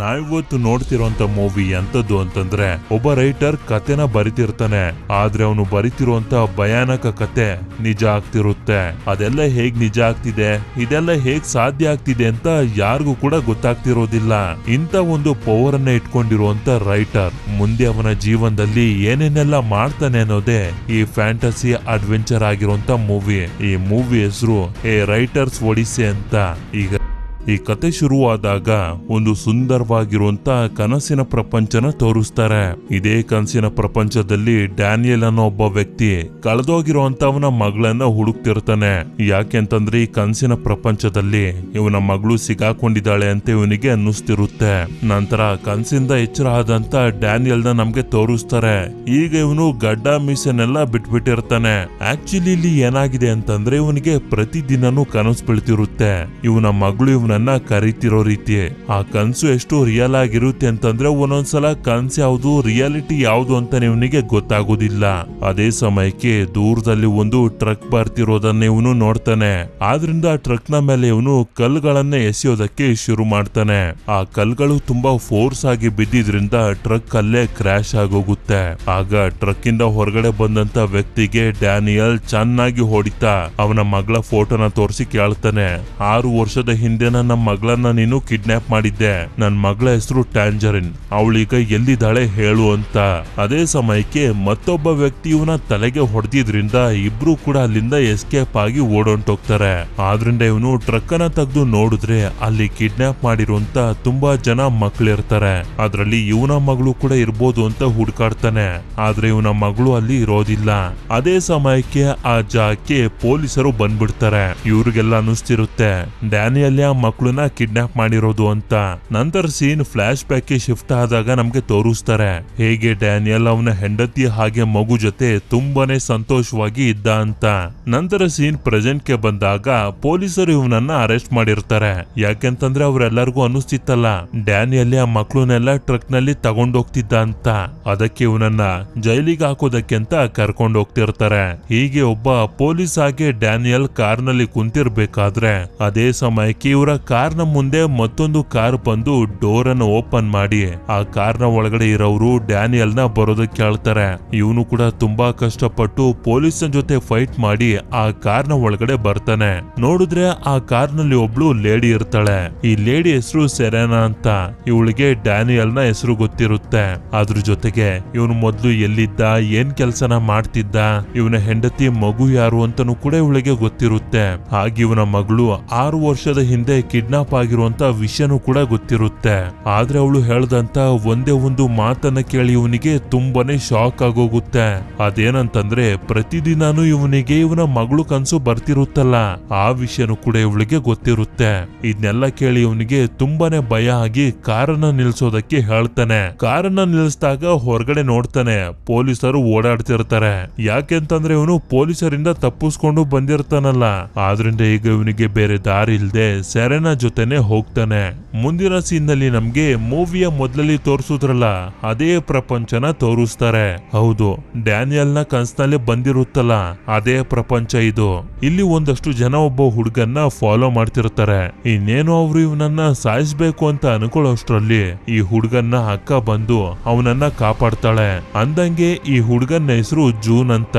ನಾವಿವತ್ತು ನೋಡ್ತಿರೋಂತ ಮೂವಿ ಎಂತದ್ದು ಅಂತಂದ್ರೆ ಒಬ್ಬ ರೈಟರ್ ಕತೆನ ಬರಿತಿರ್ತಾನೆ. ಆದ್ರೆ ಅವನು ಬರಿತಿರುವಂತ ಭಯಾನಕ ಕತೆ ನಿಜ ಆಗ್ತಿರುತ್ತೆ. ಅದೆಲ್ಲ ಹೇಗ್ ನಿಜ ಆಗ್ತಿದೆ, ಇದೆಲ್ಲ ಹೇಗ್ ಸಾಧ್ಯ ಆಗ್ತಿದೆ ಅಂತ ಯಾರಿಗೂ ಕೂಡ ಗೊತ್ತಾಗ್ತಿರೋದಿಲ್ಲ. ಇಂತ ಒಂದು ಪವರ್ ಅನ್ನ ಇಟ್ಕೊಂಡಿರುವಂತ ರೈಟರ್ ಮುಂದೆ ಅವನ ಜೀವನದಲ್ಲಿ ಏನೇನೆಲ್ಲ ಮಾಡ್ತಾನೆ ಅನ್ನೋದೇ ಈ ಫ್ಯಾಂಟಸಿ ಅಡ್ವೆಂಚರ್ ಆಗಿರುವಂತ ಮೂವಿ. ಈ ಮೂವಿ ಹೆಸರು ಎ ರೈಟರ್ಸ್ ಒಡಿಸ್ಸೆ ಅಂತ. ಈಗ ಈ ಕತೆ ಶುರುವಾದಾಗ ಒಂದು ಸುಂದರವಾಗಿರುವಂತ ಕನಸಿನ ಪ್ರಪಂಚನ ತೋರಿಸ್ತಾರೆ. ಇದೇ ಕನಸಿನ ಪ್ರಪಂಚದಲ್ಲಿ ಡ್ಯಾನಿಯಲ್ ಅನ್ನೋ ಒಬ್ಬ ವ್ಯಕ್ತಿ ಕಳೆದೋಗಿರುವಂತ ಅವನ ಮಗಳನ್ನ ಹುಡುಕ್ತಿರ್ತಾನೆ. ಯಾಕೆಂತಂದ್ರೆ ಈ ಕನಸಿನ ಪ್ರಪಂಚದಲ್ಲಿ ಇವನ ಮಗಳು ಸಿಗಾಕೊಂಡಿದ್ದಾಳೆ ಅಂತ ಇವನಿಗೆ ಅನ್ನಿಸ್ತಿರುತ್ತೆ. ನಂತರ ಕನಸಿಂದ ಎಚ್ಚರ ಆದಂತ ಡ್ಯಾನಿಯಲ್ ನ ನಮ್ಗೆ ತೋರಿಸ್ತಾರೆ. ಈಗ ಇವನು ಗಡ್ಡ ಮೀಸನೆಲ್ಲ ಬಿಟ್ಬಿಟ್ಟಿರ್ತಾನೆ. ಆಕ್ಚುಲಿ ಇಲ್ಲಿ ಏನಾಗಿದೆ ಅಂತಂದ್ರೆ ಇವನಿಗೆ ಪ್ರತಿದಿನನೂ ಕನಸು ಬೀಳ್ತಿರುತ್ತೆ. ಇವನ ಮಗಳು ಇವನನ್ನ ಕರೀತಿರೋ ರೀತಿ. ಆ ಕನ್ಸು ಎಷ್ಟು ರಿಯಲ್ ಆಗಿರುತ್ತೆ ಅಂತಂದ್ರೆ ಒಂದೊಂದ್ಸಲ ಕನ್ಸು ಯಾವುದು ರಿಯಾಲಿಟಿ ಯಾವುದು ಅಂತ ಇವನಿಗೆ ಗೊತ್ತಾಗೋದಿಲ್ಲ. ಅದೇ ಸಮಯಕ್ಕೆ ದೂರದಲ್ಲಿ ಒಂದು ಟ್ರಕ್ ಬರ್ತಿರೋದನ್ನ ಇವನು ನೋಡ್ತಾನೆ. ಆದ್ರಿಂದ ಆ ಟ್ರಕ್ ನ ಮೇಲೆ ಇವನು ಕಲ್ಲುಗಳನ್ನ ಎಸೆಯೋದಕ್ಕೆ ಶುರು ಮಾಡ್ತಾನೆ. ಆ ಕಲ್ಲುಗಳು ತುಂಬಾ ಫೋರ್ಸ್ ಆಗಿ ಬಿದ್ದಿದ್ರಿಂದ ಟ್ರಕ್ ಅಲ್ಲೇ ಕ್ರಾಶ್ ಆಗೋಗುತ್ತೆ. ಆಗ ಟ್ರಕ್ ಇಂದ ಹೊರಗಡೆ ಬಂದಂತ ವ್ಯಕ್ತಿಗೆ ಡ್ಯಾನಿಯಲ್ ಚೆನ್ನಾಗಿ ಹೊಡಿತಾ ಅವನ ಮಗಳ ಫೋಟೋನ ತೋರಿಸಿ ಕೇಳ್ತಾನೆ, 6 ವರ್ಷದ ಹಿಂದೆ ನನ್ನ ಮಗಳನ್ನ ನೀನು ಕಿಡ್ನಾಪ್ ಮಾಡಿದ್ದೆ. ನನ್ನ ಮಗಳ ಹೆಸರು ಟ್ಯಾಂಜರಿನ್, ಅವಳೀಗ ಎಲ್ಲಿದ್ದಾಳೆ ಹೇಳು ಅಂತ. ಅದೇ ಸಮಯಕ್ಕೆ ಮತ್ತೊಬ್ಬ ವ್ಯಕ್ತಿ ಇವನ ತಲೆಗೆ ಹೊಡೆದಿದ್ರಿಂದ ಇಬ್ರು ಕೂಡ ಅಲ್ಲಿಂದ ಎಸ್ಕೇಪ್ ಆಗಿ ಓಡೊಂಟೋಗ್ತಾರೆ. ಆದ್ರಿಂದ ಇವನು ಟ್ರಕ್ ಅನ್ನ ತೆಗೆದು ನೋಡಿದ್ರೆ ಅಲ್ಲಿ ಕಿಡ್ನಾಪ್ ಮಾಡಿರುವಂತ ತುಂಬಾ ಜನ ಮಕ್ಕಳಿರ್ತಾರೆ. ಅದ್ರಲ್ಲಿ ಇವನ ಮಗಳು ಕೂಡ ಇರ್ಬೋದು ಅಂತ ಹುಡುಕಾಡ್ತಾನೆ. ಆದ್ರೆ ಇವನ ಮಗಳು ಅಲ್ಲಿ ಇರೋದಿಲ್ಲ. ಅದೇ ಸಮಯಕ್ಕೆ ಆ ಜಾಗಕ್ಕೆ ಪೊಲೀಸರು ಬಂದ್ಬಿಡ್ತಾರೆ. ಇವ್ರಿಗೆಲ್ಲ ಅನಿಸ್ತಿರುತ್ತೆ ಡ್ಯಾನಿಯಲ್ ಮಕ್ಕಳನ್ನ ಕಿಡ್ನಾಪ್ ಮಾಡಿರೋದು ಅಂತ. ನಂತರ ಸೀನ್ ಫ್ಲಾಶ್ ಬ್ಯಾಕ್ ಗೆ ಶಿಫ್ಟ್ ಆದಾಗ ನಮ್ಗೆ ತೋರಿಸ್ತಾರೆ ಹೇಗೆ ಡ್ಯಾನಿಯಲ್ ಅವನ ಹೆಂಡತಿ ಹಾಗೆ ಮಗು ಜೊತೆ ತುಂಬಾನೇ ಸಂತೋಷವಾಗಿ ಇದ್ದ ಅಂತ. ನಂತರ ಸೀನ್ ಪ್ರೆಸೆಂಟ್ ಗೆ ಬಂದಾಗ ಪೊಲೀಸರು ಇವನನ್ನ ಅರೆಸ್ಟ್ ಮಾಡಿರ್ತಾರೆ. ಯಾಕೆಂತಂದ್ರೆ ಅವ್ರೆಲ್ಲರಿಗೂ ಅನಿಸ್ತಿತ್ತಲ್ಲ ಡ್ಯಾನಿಯಲ್ ಆ ಮಕ್ಕಳನ್ನೆಲ್ಲ ಟ್ರಕ್ ನಲ್ಲಿ ತಗೊಂಡೋಗ್ತಿದ್ದ ಅಂತ. ಅದಕ್ಕೆ ಇವನನ್ನ ಜೈಲಿಗೆ ಹಾಕೋದಕ್ಕೆ ಅಂತ ಕರ್ಕೊಂಡು ಹೋಗ್ತಿರ್ತಾರೆ. ಹೀಗೆ ಒಬ್ಬ ಪೊಲೀಸ್ ಆಗಿ ಡ್ಯಾನಿಯಲ್ ಕಾರ್ ನಲ್ಲಿ ಕುಂತಿರ್ಬೇಕಾದ್ರೆ ಅದೇ ಸಮಯಕ್ಕೆ ಇವರ ಕಾರ್ ನ ಮುಂದೆ ಮತ್ತೊಂದು ಕಾರ್ ಬಂದು ಡೋರ್ ಅನ್ನು ಓಪನ್ ಮಾಡಿ ಆ ಕಾರ್ ನ ಒಳಗಡೆ ಇರೋರು ಡ್ಯಾನಿಯಲ್ ನ ಬರೋದಕ್ಕೆ ಹೇಳ್ತಾರೆ. ಇವನು ಕೂಡ ತುಂಬಾ ಕಷ್ಟಪಟ್ಟು ಪೊಲೀಸ್ ಜೊತೆ ಫೈಟ್ ಮಾಡಿ ಆ ಕಾರ್ ನ ಒಳಗಡೆ ಬರ್ತಾನೆ. ನೋಡಿದ್ರೆ ಆ ಕಾರ್ ನಲ್ಲಿ ಒಬ್ಳು ಲೇಡಿ ಇರ್ತಾಳೆ. ಈ ಲೇಡಿ ಹೆಸರು ಸೆರೆನಾ ಅಂತ. ಇವಳಿಗೆ ಡ್ಯಾನಿಯಲ್ ನ ಹೆಸರು ಗೊತ್ತಿರುತ್ತೆ. ಅದ್ರ ಜೊತೆಗೆ ಇವನು ಮೊದ್ಲು ಎಲ್ಲಿದ್ದ, ಏನ್ ಕೆಲ್ಸನ ಮಾಡ್ತಿದ್ದ, ಇವನ ಹೆಂಡತಿ ಮಗು ಯಾರು ಅಂತನೂ ಕೂಡ ಇವಳಿಗೆ ಗೊತ್ತಿರುತ್ತೆ. ಹಾಗೆ ಇವನ ಮಗಳು 6 ವರ್ಷದ ಹಿಂದೆ ಕಿಡ್ನಾಪ್ ಆಗಿರುವಂತ ವಿಷಯನೂ ಕೂಡ ಗೊತ್ತಿರುತ್ತೆ. ಆದ್ರೆ ಅವಳು ಹೇಳ್ದಂತ ಒಂದೇ ಒಂದು ಮಾತನ್ನ ಕೇಳಿ ಇವನಿಗೆ ತುಂಬಾನೇ ಶಾಕ್ ಆಗೋಗುತ್ತೆ. ಅದೇನಂತಂದ್ರೆ ಪ್ರತಿದಿನಾನು ಇವನಿಗೆ ಇವನ ಮಗಳು ಕನ್ಸು ಬರ್ತಿರುತ್ತಲ್ಲ, ಆ ವಿಷಯನೂ ಕೂಡ ಇವಳಿಗೆ ಗೊತ್ತಿರುತ್ತೆ. ಇದನ್ನೆಲ್ಲ ಕೇಳಿ ಇವನಿಗೆ ತುಂಬಾನೇ ಭಯ ಆಗಿ ಕಾರನ್ನ ನಿಲ್ಸೋದಕ್ಕೆ ಹೇಳ್ತಾನೆ. ಕಾರನ್ನ ನಿಲ್ಸಿದಾಗ ಹೊರಗಡೆ ನೋಡ್ತಾನೆ ಪೊಲೀಸರು ಓಡಾಡ್ತಿರ್ತಾರೆ. ಯಾಕೆಂತಂದ್ರೆ ಇವನು ಪೊಲೀಸರಿಂದ ತಪ್ಪಿಸ್ಕೊಂಡು ಬಂದಿರ್ತಾನಲ್ಲ. ಆದ್ರಿಂದ ಈಗ ಇವನಿಗೆ ಬೇರೆ ದಾರಿ ಇಲ್ದೆ ಸೆರೆನಾ ಜೊತೆನೆ ಹೋಗ್ತಾನೆ. ಮುಂದಿನ ಸೀನ್ ನಲ್ಲಿ ನಮ್ಗೆ ಮೂವಿಯ ಮೊದಲಲ್ಲಿ ತೋರಿಸುದ್ರಲ್ಲ ಅದೇ ಪ್ರಪಂಚನ ತೋರಿಸ್ತಾರೆ. ಹೌದು, ಡ್ಯಾನಿಯಲ್ ನ ಕನ್ಸ್ನಲ್ಲಿ ಬಂದಿರುತ್ತಲ್ಲ ಅದೇ ಪ್ರಪಂಚ ಇದು. ಇಲ್ಲಿ ಒಂದಷ್ಟು ಜನ ಒಬ್ಬ ಹುಡುಗನ್ನ ಫಾಲೋ ಮಾಡ್ತಿರ್ತಾರೆ. ಇನ್ನೇನು ಅವ್ರು ಇವನನ್ನ ಸಾಯಿಸ್ಬೇಕು ಅಂತ ಅನ್ಕೊಳ್ಳೋಷ್ಟ್ರಲ್ಲಿ ಈ ಹುಡುಗನ್ನ ಅಕ್ಕ ಬಂದು ಅವನನ್ನ ಕಾಪಾಡ್ತಾಳೆ. ಅಂದಂಗೆ ಈ ಹುಡುಗನ ಹೆಸರು ಜೂನ್ ಅಂತ.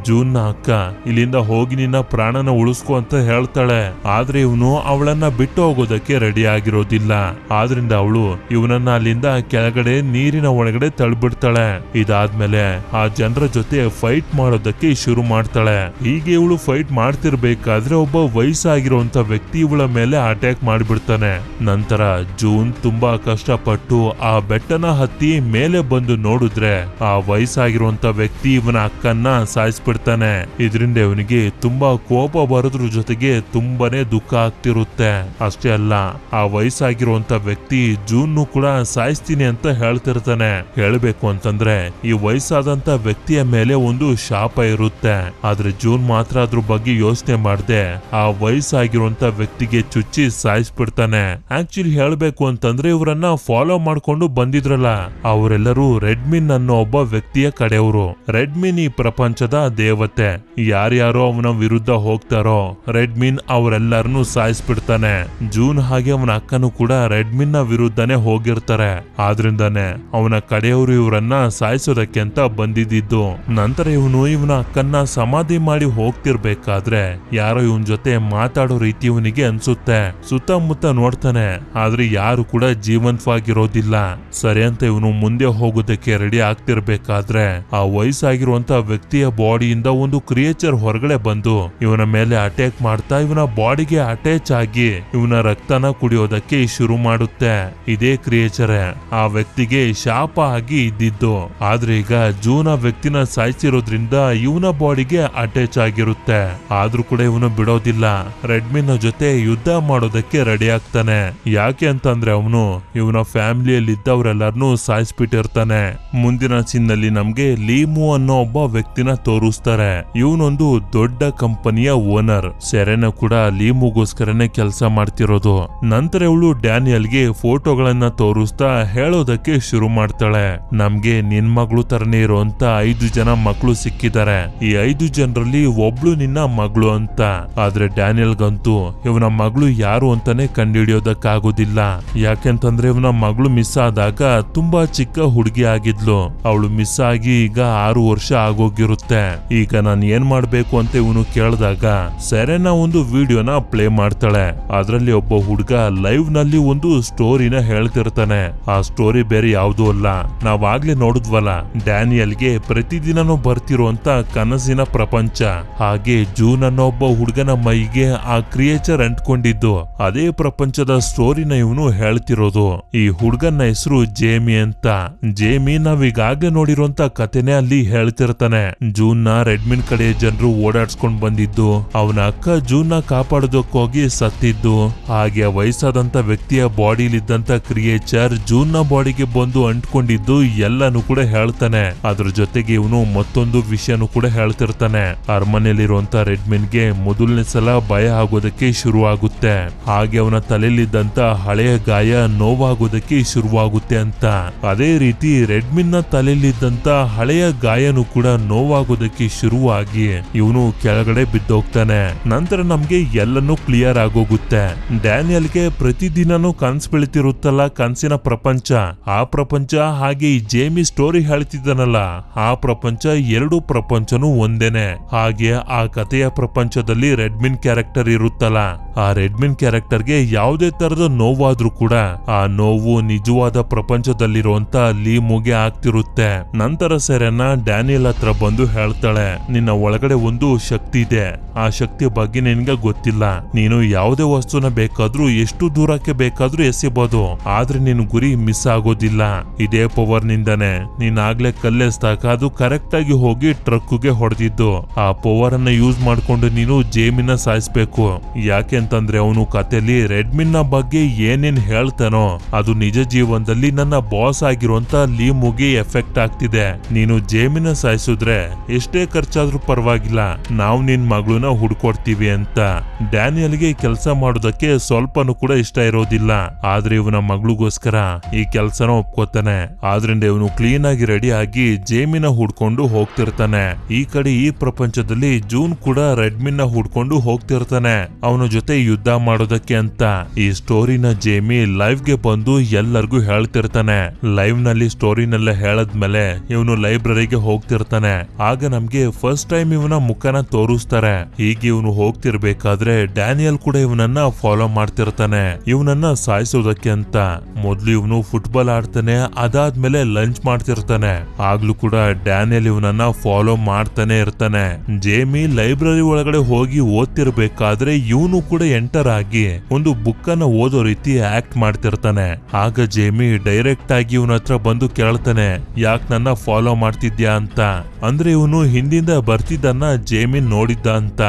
ಜೂನ್ ನ ಅಕ್ಕ ಇಲ್ಲಿಂದ ಹೋಗಿ ನಿನ್ನ ಪ್ರಾಣನ ಉಳಿಸ್ಕೊ ಅಂತ ಹೇಳ್ತಾಳೆ. ಆದ್ರೆ ಇವನು ಅವಳನ್ನ ಬಿಟ್ಟು ಹೋಗೋದಕ್ಕೆ ರೆಡಿ ಆಗಿರೋದಿಲ್ಲ. ಆದ್ರಿಂದ ಅವಳು ಇವನನ್ನ ಅಲ್ಲಿಂದ ಕೆಳಗಡೆ ನೀರಿನ ಒಳಗಡೆ ತಳ್ಬಿಡ್ತಾಳೆ. ಇದಾದ್ಮೇಲೆ ಆ ಜನರ ಜೊತೆ ಫೈಟ್ ಮಾಡೋದಕ್ಕೆ ಶುರು ಮಾಡ್ತಾಳೆ. ಹೀಗೆ ಇವಳು ಫೈಟ್ ಮಾಡ್ತಿರ್ಬೇಕಾದ್ರೆ ಒಬ್ಬ ವಯಸ್ಸಾಗಿರುವಂತ ವ್ಯಕ್ತಿ ಇವಳ ಮೇಲೆ ಅಟ್ಯಾಕ್ ಮಾಡ್ಬಿಡ್ತಾನೆ. ನಂತರ ಜೂನ್ ತುಂಬಾ ಕಷ್ಟಪಟ್ಟು ಆ ಬೆಟ್ಟನ ಹತ್ತಿ ಮೇಲೆ ಬಂದು ನೋಡಿದ್ರೆ ಆ ವಯಸ್ಸಾಗಿರುವಂತ ವ್ಯಕ್ತಿ ಇವನ ಅಕ್ಕನ್ನ ಸಾಯಿಸ್ಬಿಡ್ತಾನೆ. ಇದರಿಂದ ಇವನಿಗೆ ತುಂಬಾ ಕೋಪ ಬರೋದ್ರ ಜೊತೆಗೆ ತುಂಬಾನೇ ದುಃಖ ಆಗ್ತಿರುತ್ತೆ. ಅಷ್ಟೇ ಅಲ್ಲ, ಆ ವಯಸ್ಸಾಗಿರುವಂತ ವ್ಯಕ್ತಿ ಜೂನ್ ಕೂಡ ಸಾಯಿಸ್ತೀನಿ ಅಂತ ಹೇಳ್ತಿರ್ತಾನೆ. ಹೇಳ್ಬೇಕು ಅಂತಂದ್ರೆ ಈ ವಯಸ್ಸಾದಂತ ವ್ಯಕ್ತಿಯ ಮೇಲೆ ಒಂದು ಶಾಪ ಇರುತ್ತೆ. ಆದ್ರೆ ಜೂನ್ ಮಾತ್ರ ಅದ್ರ ಬಗ್ಗೆ ಯೋಚನೆ ಮಾಡದೆ ಆ ವಯಸ್ಸಾಗಿರುವಂತ ವ್ಯಕ್ತಿಗೆ ಚುಚ್ಚಿ ಸಾಯಿಸ್ಬಿಡ್ತಾನೆ. ಆಕ್ಚುಲಿ ಹೇಳ್ಬೇಕು ಅಂತಂದ್ರೆ ಇವರನ್ನ ಫಾಲೋ ಮಾಡ್ಕೊಂಡು ಬಂದಿದ್ರಲ್ಲ ಅವರೆಲ್ಲರೂ ರೆಡ್ಮಿನ್ ಅನ್ನೋ ಒಬ್ಬ ವ್ಯಕ್ತಿಯ ಕಡೆಯವರು. ರೆಡ್ಮಿನ್ ಈ ಪ್ರಪಂಚದ ದೇವತೆ. ಯಾರ್ಯಾರೋ ಅವನ ವಿರುದ್ಧ ಹೋಗ್ತಾರೋ ರೆಡ್ಮಿನ್ ಅವರೆಲ್ಲರನ್ನು ಸಾಯಿಸ್ಬಿಡ್ತಾನೆ. ಜೂನ್ ಹಾಗೆ ಅವನ ಅಕ್ಕನೂ ಕೂಡ ರೆಡ್ಮಿನ್ ನ ವಿರುದ್ಧನೇ ಹೋಗಿರ್ತಾರೆ. ಆದ್ರಿಂದಾನೆ ಅವನ ಕಡೆಯವರು ಇವರನ್ನ ಸಾಯಿಸೋದಕ್ಕೆ ಅಂತ ಬಂದಿದ್ದು. ನಂತರ ಇವನ ಅಕ್ಕನ್ನ ಸಮಾಧಿ ಮಾಡಿ ಹೋಗ್ತಿರ್ಬೇಕಾದ್ರೆ ಯಾರೋ ಇವನ್ ಜೊತೆ ಮಾತಾಡೋ ರೀತಿ ಇವನಿಗೆ ಅನ್ಸುತ್ತೆ. ಸುತ್ತಮುತ್ತ ನೋಡ್ತಾನೆ, ಆದ್ರೆ ಯಾರು ಕೂಡ ಜೀವಂತವಾಗಿರೋದಿಲ್ಲ. ಸರಿ ಅಂತ ಇವನು ಮುಂದೆ ಹೋಗೋದಕ್ಕೆ ರೆಡಿ ಆಗ್ತಿರ್ಬೇಕಾದ್ರೆ ಆ ವಯಸ್ಸಾಗಿರುವಂತ ವ್ಯಕ್ತಿಯ ಬಾಡಿಯಿಂದ ಒಂದು ಕ್ರಿಯೇಚರ್ ಹೊರಗಡೆ ಬಂದು ಇವನ ಮೇಲೆ ಅಟ್ಯಾಕ್ ಮಾಡ್ತಾ ಇವನ ಬಾಡಿಗೆ ಅಟ್ಯಾಚ್ ಆಗಿ ಇವನ ರಕ್ತನ ಕುಡಿಯೋದಕ್ಕೆ ಶುರು ಮಾಡುತ್ತೆ. ಇದೇ ಕ್ರಿಯೇಚರ್ ಆ ವ್ಯಕ್ತಿಗೆ ಶಾಪ ಆಗಿ ಇದ್ದಿದ್ದು. ಆದ್ರೆ ಈಗ ಜೂನ್ ಆ ವ್ಯಕ್ತಿನ ಸಾಯಿಸಿರೋದ್ರಿಂದ ಇವನ ಬಾಡಿಗೆ ಅಟ್ಯಾಚ್ ಆಗಿರುತ್ತೆ. ಆದ್ರೂ ಕೂಡ ಇವನು ಬಿಡೋದಿಲ್ಲ. ರೆಡ್ಮಿನ್ ಜೊತೆ ಯುದ್ಧ ಮಾಡೋದಕ್ಕೆ ರೆಡಿ ಆಗ್ತಾನೆ. ಯಾಕೆ ಅಂತಂದ್ರೆ ಅವನು ಇವನ ಫ್ಯಾಮಿಲಿಯಲ್ಲಿ ಇದ್ದವರೆಲ್ಲರನ್ನೂ ಸಾಯಿಸ್ಬಿಟ್ಟಿರ್ತಾನೆ. ಮುಂದಿನ ಸೀನ್ ನಲ್ಲಿ ನಮ್ಗೆ ಲೀಮು ಅನ್ನೋ ಒಬ್ಬ ವ್ಯಕ್ತಿನ ತೋರಿಸ್ತಾರೆ. ಇವನೊಂದು ದೊಡ್ಡ ಕಂಪನಿಯ ಓನರ್. ಸೆರೆನ ಕೂಡ ಲೀಮುಗೋಸ್ಕರನೇ ಕೆಲಸ ಮಾಡ್ತಿರೋದು. ನಂತರ ಇವಳು ಡ್ಯಾನಿಯಲ್ಗೆ ಫೋಟೋಗಳನ್ನ ತೋರಿಸ್ತಾ ಹೇಳೋದಕ್ಕೆ ಶುರು ಮಾಡ್ತಾಳೆ. ನಮ್ಗೆ ನಿನ್ ಮಗಳು ತರನೇ ಇರುವಂತ 5 ಜನ ಮಕ್ಕಳು ಸಿಕ್ಕಿದ್ದಾರೆ. ಈ 5 ಜನರಲ್ಲಿ ಒಬ್ಳು ನಿನ್ನ ಮಗಳು ಅಂತ. ಆದ್ರೆ ಡ್ಯಾನಿಯಲ್ಗಂತೂ ಇವನ ಮಗಳು ಯಾರು ಅಂತಾನೆ ಕಂಡುಹಿಡಿಯೋದಕ್ಕಾಗೋದಿಲ್ಲ. ಯಾಕೆಂತಂದ್ರೆ ಇವನ ಮಗಳು ಮಿಸ್ ಆದಾಗ ತುಂಬಾ ಚಿಕ್ಕ ಹುಡುಗಿ ಆಗಿದ್ಲು. ಅವಳು ಮಿಸ್ ಆಗಿ ಈಗ 6 ವರ್ಷ ಆಗೋಗಿರುತ್ತೆ. ಈಗ ನಾನು ಏನ್ ಮಾಡ್ಬೇಕು ಅಂತ ಇವನು ಕೇಳಿದಾಗ ಸೆರೆನಾ ಒಂದು ವಿಡಿಯೋನ ಪ್ಲೇ ಮಾಡ್ತಾಳೆ. ಅದ್ರಲ್ಲಿ ಒಬ್ಬ ಹುಡುಗ ಲೈವ್ ನಲ್ಲಿ ಒಂದು ಸ್ಟೋರಿನ ಹೇಳ್ತಿರ್ತಾನೆ. ಆ ಸ್ಟೋರಿ ಬೇರೆ ಯಾವ್ದು ಅಲ್ಲ, ನಾವಾಗ್ಲೇ ನೋಡಿದ್ವಲ್ಲ ಡ್ಯಾನಿಯಲ್ಗೆ ಪ್ರತಿದಿನನೂ ಬರ್ತಿರುವಂತ ಕನಸಿನ ಪ್ರಪಂಚ. ಹಾಗೆ ಜೂನ್ ಅನ್ನೋ ಒಬ್ಬ ಹುಡುಗನ ಮೈಗೆ ಆ ಕ್ರಿಯೇಚರ್ ಅಂಟ್ಕೊಂಡಿದ್ದು ಅದೇ ಪ್ರಪಂಚದ ಸ್ಟೋರಿನ ಇವನು ಹೇಳ್ತಿರೋದು. ಈ ಹುಡುಗನ ಹೆಸರು ಜೇಮಿ ಅಂತ. ಜೇಮಿ ನಾವೀಗಾಗ್ಲೇ ನೋಡಿರುವಂತ ಕಥೆನೆ ಅಲ್ಲಿ ಹೇಳ್ತಿರ್ತಾನೆ. ಜೂನ್ ನ ರೆಡ್ಮಿನ್ ಕಡೆ ಜನರು ಓಡಾಡ್ಸ್ಕೊಂಡ್ ಬಂದಿದ್ದು, ಅವನ ಅಕ್ಕ ಜೂನ್ ನ ಕಾಪಾಡೋದಕ್ಕೋಗಿ ಸತ್ತಿದ್ದು, ಹಾಗೆ ವಯಸ್ಸಾದಂತ ವ್ಯಕ್ತಿಯ ಬಾಡಿಲಿದ್ದಂತ ಕ್ರಿಯೇಚರ್ ಜೂನ್ ನ ಬಾಡಿಗೆ ಬಂದು ಅಂಟ್ಕೊಂಡಿದ್ದು ಎಲ್ಲಾನು ಕೂಡ ಹೇಳ್ತಾನೆ. ಅದ್ರ ಜೊತೆಗೆ ಇವನು ಮತ್ತೊಂದು ವಿಷಯನೂ ಕೂಡ ಹೇಳ್ತಿರ್ತಾನೆ. ಅರಮನೆಯಲ್ಲಿರುವಂತ ರೆಡ್ಮಿನ್ಗೆ ಮೊದಲನೇ ಸಲ ಭಯ ಆಗೋದಕ್ಕೆ ಶುರುವಾಗುತ್ತೆ. ಹಾಗೆ ಅವನ ತಲೆಯಲ್ಲಿದ್ದಂತ ಹಳೆಯ ಗಾಯ ನೋವಾಗೋದಕ್ಕೆ ಶುರುವಾಗುತ್ತೆ ಅಂತ. ಅದೇ ರೀತಿ ರೆಡ್ಮಿನ್ ನ ತಲೆಯಲ್ಲಿದ್ದಂತ ಹಳೆಯ ಗಾಯನೂ ಕೂಡ ನೋವಾಗೋದಕ್ಕೆ ಶುರುವಾಗಿ ಇವನು ಕೆಳಗಡೆ ಬಿದ್ದೋಗ್ತಾನೆ. ನಂತರ ನಮ್ಗೆ ಎಲ್ಲನೂ ಕ್ಲಿಯರ್ ಆಗೋಗುತ್ತೆ. ಡ್ಯಾನಿಯಲ್ಗೆ ಪ್ರತಿದಿನನೂ ಕನ್ಸು ಬೀಳ್ತಿರುತ್ತಲ್ಲ ಕನ್ಸಿನ ಪ್ರಪಂಚ. ಆ ಪ್ರಪಂಚ ಹಾಗೆ ಈ ಜೇಮಿ ಸ್ಟೋರಿ ಹೇಳ್ತಿದ್ದಾನಲ್ಲ ಆ ಪ್ರಪಂಚ, 2 ಪ್ರಪಂಚನೂ ಒಂದೇನೆ. ಹಾಗೆ ಆ ಕಥೆಯ ಪ್ರಪಂಚದಲ್ಲಿ ರೆಡ್ಮಿನ್ ಕ್ಯಾರೆಕ್ಟರ್ ಇರುತ್ತಲ್ಲ, ಆ ರೆಡ್ಮಿನ್ ಕ್ಯಾರೆಕ್ಟರ್ಗೆ ಯಾವುದೇ ತರದ ನೋವಾದ್ರೂ ಕೂಡ ಆ ನೋವು ನಿಜವಾದ ಪ್ರಪಂಚದಲ್ಲಿರುವಂತ ಲೀಮುಗೆ ಆಗ್ತಿರುತ್ತೆ. ನಂತರ ಸೆರೆನಾ ಡ್ಯಾನಿಯಲ್ ಹತ್ರ ಬಂದು ಹೇಳ್ತಾಳೆ, ನಿನ್ನ ಒಳಗಡೆ ಒಂದು ಶಕ್ತಿ ಇದೆ. ಆ ಶಕ್ತಿ ಬಗ್ಗೆ ನಿನ್ಗೆ ಗೊತ್ತಿಲ್ಲ. ನೀನು ಯಾವುದೇ ವಸ್ತುನ ಬೇಕಾದ್ರೂ ಎಷ್ಟು ದೂರಕ್ಕೆ ಬೇಕಾದ್ರೂ ಎಸಿಬಹುದು, ಆದ್ರೆ ನಿನ್ ಗುರಿ ಮಿಸ್ ಆಗೋದಿಲ್ಲ. ಇದೇ ಪವರ್ ನಿಂದಾನೆ ನೀನ್ ಆಗ್ಲೇ ಕಲ್ಲೆಸ್ದಾಗ ಅದು ಕರೆಕ್ಟ್ ಆಗಿ ಹೋಗಿ ಟ್ರಕ್ಗೆ ಹೊಡೆದಿದ್ದು. ಆ ಪವರ್ ಅನ್ನ ಯೂಸ್ ಮಾಡ್ಕೊಂಡು ನೀನು ಜೇಮಿನ ಸಾಯಿಸ್ಬೇಕು. ಯಾಕೆ ಅಂತಂದ್ರೆ ಅವನು ಕಥೆಯಲ್ಲಿ ರೆಡ್ಮಿನ್ ನ ಬಗ್ಗೆ ಏನೇನ್ ಹೇಳ್ತಾನೋ ಅದು ನಿಜ ಜೀವನದಲ್ಲಿ ನನ್ನ ಬಾಸ್ ಆಗಿರುವಂತ ಲೀಮುಗೆ ಎಫೆಕ್ಟ್ ಆಗ್ತಿದೆ. ನೀನು ಜೇಮಿನ ಸಾಯಿಸಿದ್ರೆ ಎಷ್ಟೇ ಖರ್ಚಾದ್ರೂ ಪರವಾಗಿಲ್ಲ, ನಾವು ನಿನ್ ಮಗಳನ್ನ ಹುಡ್ಕೊಡ್ತೀವಿ ಅಂತ. ಡ್ಯಾನಿಯಲ್ಗೆ ಕೆಲಸ ಮಾಡೋದಕ್ಕೆ ಸ್ವಲ್ಪನೂ ಕೂಡ ಇಷ್ಟ ಇರೋದಿಲ್ಲ. ಆದ್ರೆ ಇವನ ಮಗಳಿಗೋಸ್ಕರ ಈ ಕೆಲಸನ ಒಪ್ಕೋತಾನೆ. ಆದ್ರಿಂದ ಇವನು ಕ್ಲೀನ್ ಆಗಿ ರೆಡಿ ಆಗಿ ಜೇಮಿನ ಹುಡ್ಕೊಂಡು ಹೋಗ್ತಿರ್ತಾನೆ. ಈ ಕಡೆ ಈ ಪ್ರಪಂಚದಲ್ಲಿ ಜೂನ್ ಕೂಡ ರೆಡ್ಮಿನ್ ನ ಹುಡ್ಕೊಂಡು ಹೋಗ್ತಿರ್ತಾನೆ ಅವನ ಜೊತೆ ಯುದ್ಧ ಮಾಡೋದಕ್ಕೆ ಅಂತ. ಈ ಸ್ಟೋರಿನ ಜೇಮಿ ಲೈವ್ ಗೆ ಬಂದು ಎಲ್ಲರಿಗೂ ಹೇಳ್ತಿರ್ತಾನೆ. ಲೈವ್ ನಲ್ಲಿ ಸ್ಟೋರಿನೆಲ್ಲ ಹೇಳದ್ಮೇಲೆ ಇವನು ಲೈಬ್ರರಿಗೆ ಹೋಗ್ತಿರ್ತಾನೆ. ಆಗ ನಮ್ಗೆ ಫಸ್ಟ್ ಟೈಮ್ ಇವನ ಮುಖನ ತೋರಿಸ್ತಾರೆ. ಹೀಗೆ ಇವನು ಹೋಗ್ತಿರ್ಬೇಕಾದ್ರೆ ಡ್ಯಾನಿಯಲ್ ಕೂಡ ಇವನನ್ನ ಫಾಲೋ ಮಾಡ್ತಿರ್ತಾನೆ, ಇವನನ್ನ ಸಾಯಿಸೋದಕ್ಕೆ ಅಂತ. ಮೊದ್ಲು ಇವನು ಫುಟ್ಬಾಲ್ ಆಡ್ತಾನೆ, ಅದಾದ್ಮೇಲೆ ಲಂಚ್ ಮಾಡ್ತಿರ್ತಾನೆ. ಆಗ್ಲೂ ಕೂಡ ಡ್ಯಾನಿಯಲ್ ಇವನನ್ನ ಫಾಲೋ ಮಾಡ್ತಾನೆ ಇರ್ತಾನೆ. ಜೇಮಿ ಲೈಬ್ರರಿ ಒಳಗಡೆ ಹೋಗಿ ಓದ್ತಿರ್ಬೇಕಾದ್ರೆ ಇವನು ಕೂಡ ಎಂಟರ್ ಆಗಿ ಒಂದು ಬುಕ್ ಅನ್ನ ಓದೋ ರೀತಿ ಆಕ್ಟ್ ಮಾಡ್ತಿರ್ತಾನೆ. ಆಗ ಜೇಮಿ ಡೈರೆಕ್ಟ್ ಆಗಿ ಇವನ ಹತ್ರ ಬಂದು ಕೇಳ್ತಾನೆ, ಯಾಕೆ ನನ್ನ ಫಾಲೋ ಮಾಡ್ತಿದ್ಯಾ ಅಂತ. ಅಂದ್ರೆ ಇವನು ಹಿಂದಿಂದ ಬರ್ತಿದ್ದನ್ನ ಜೇಮಿ ನೋಡಿದ್ದ ಅಂತ.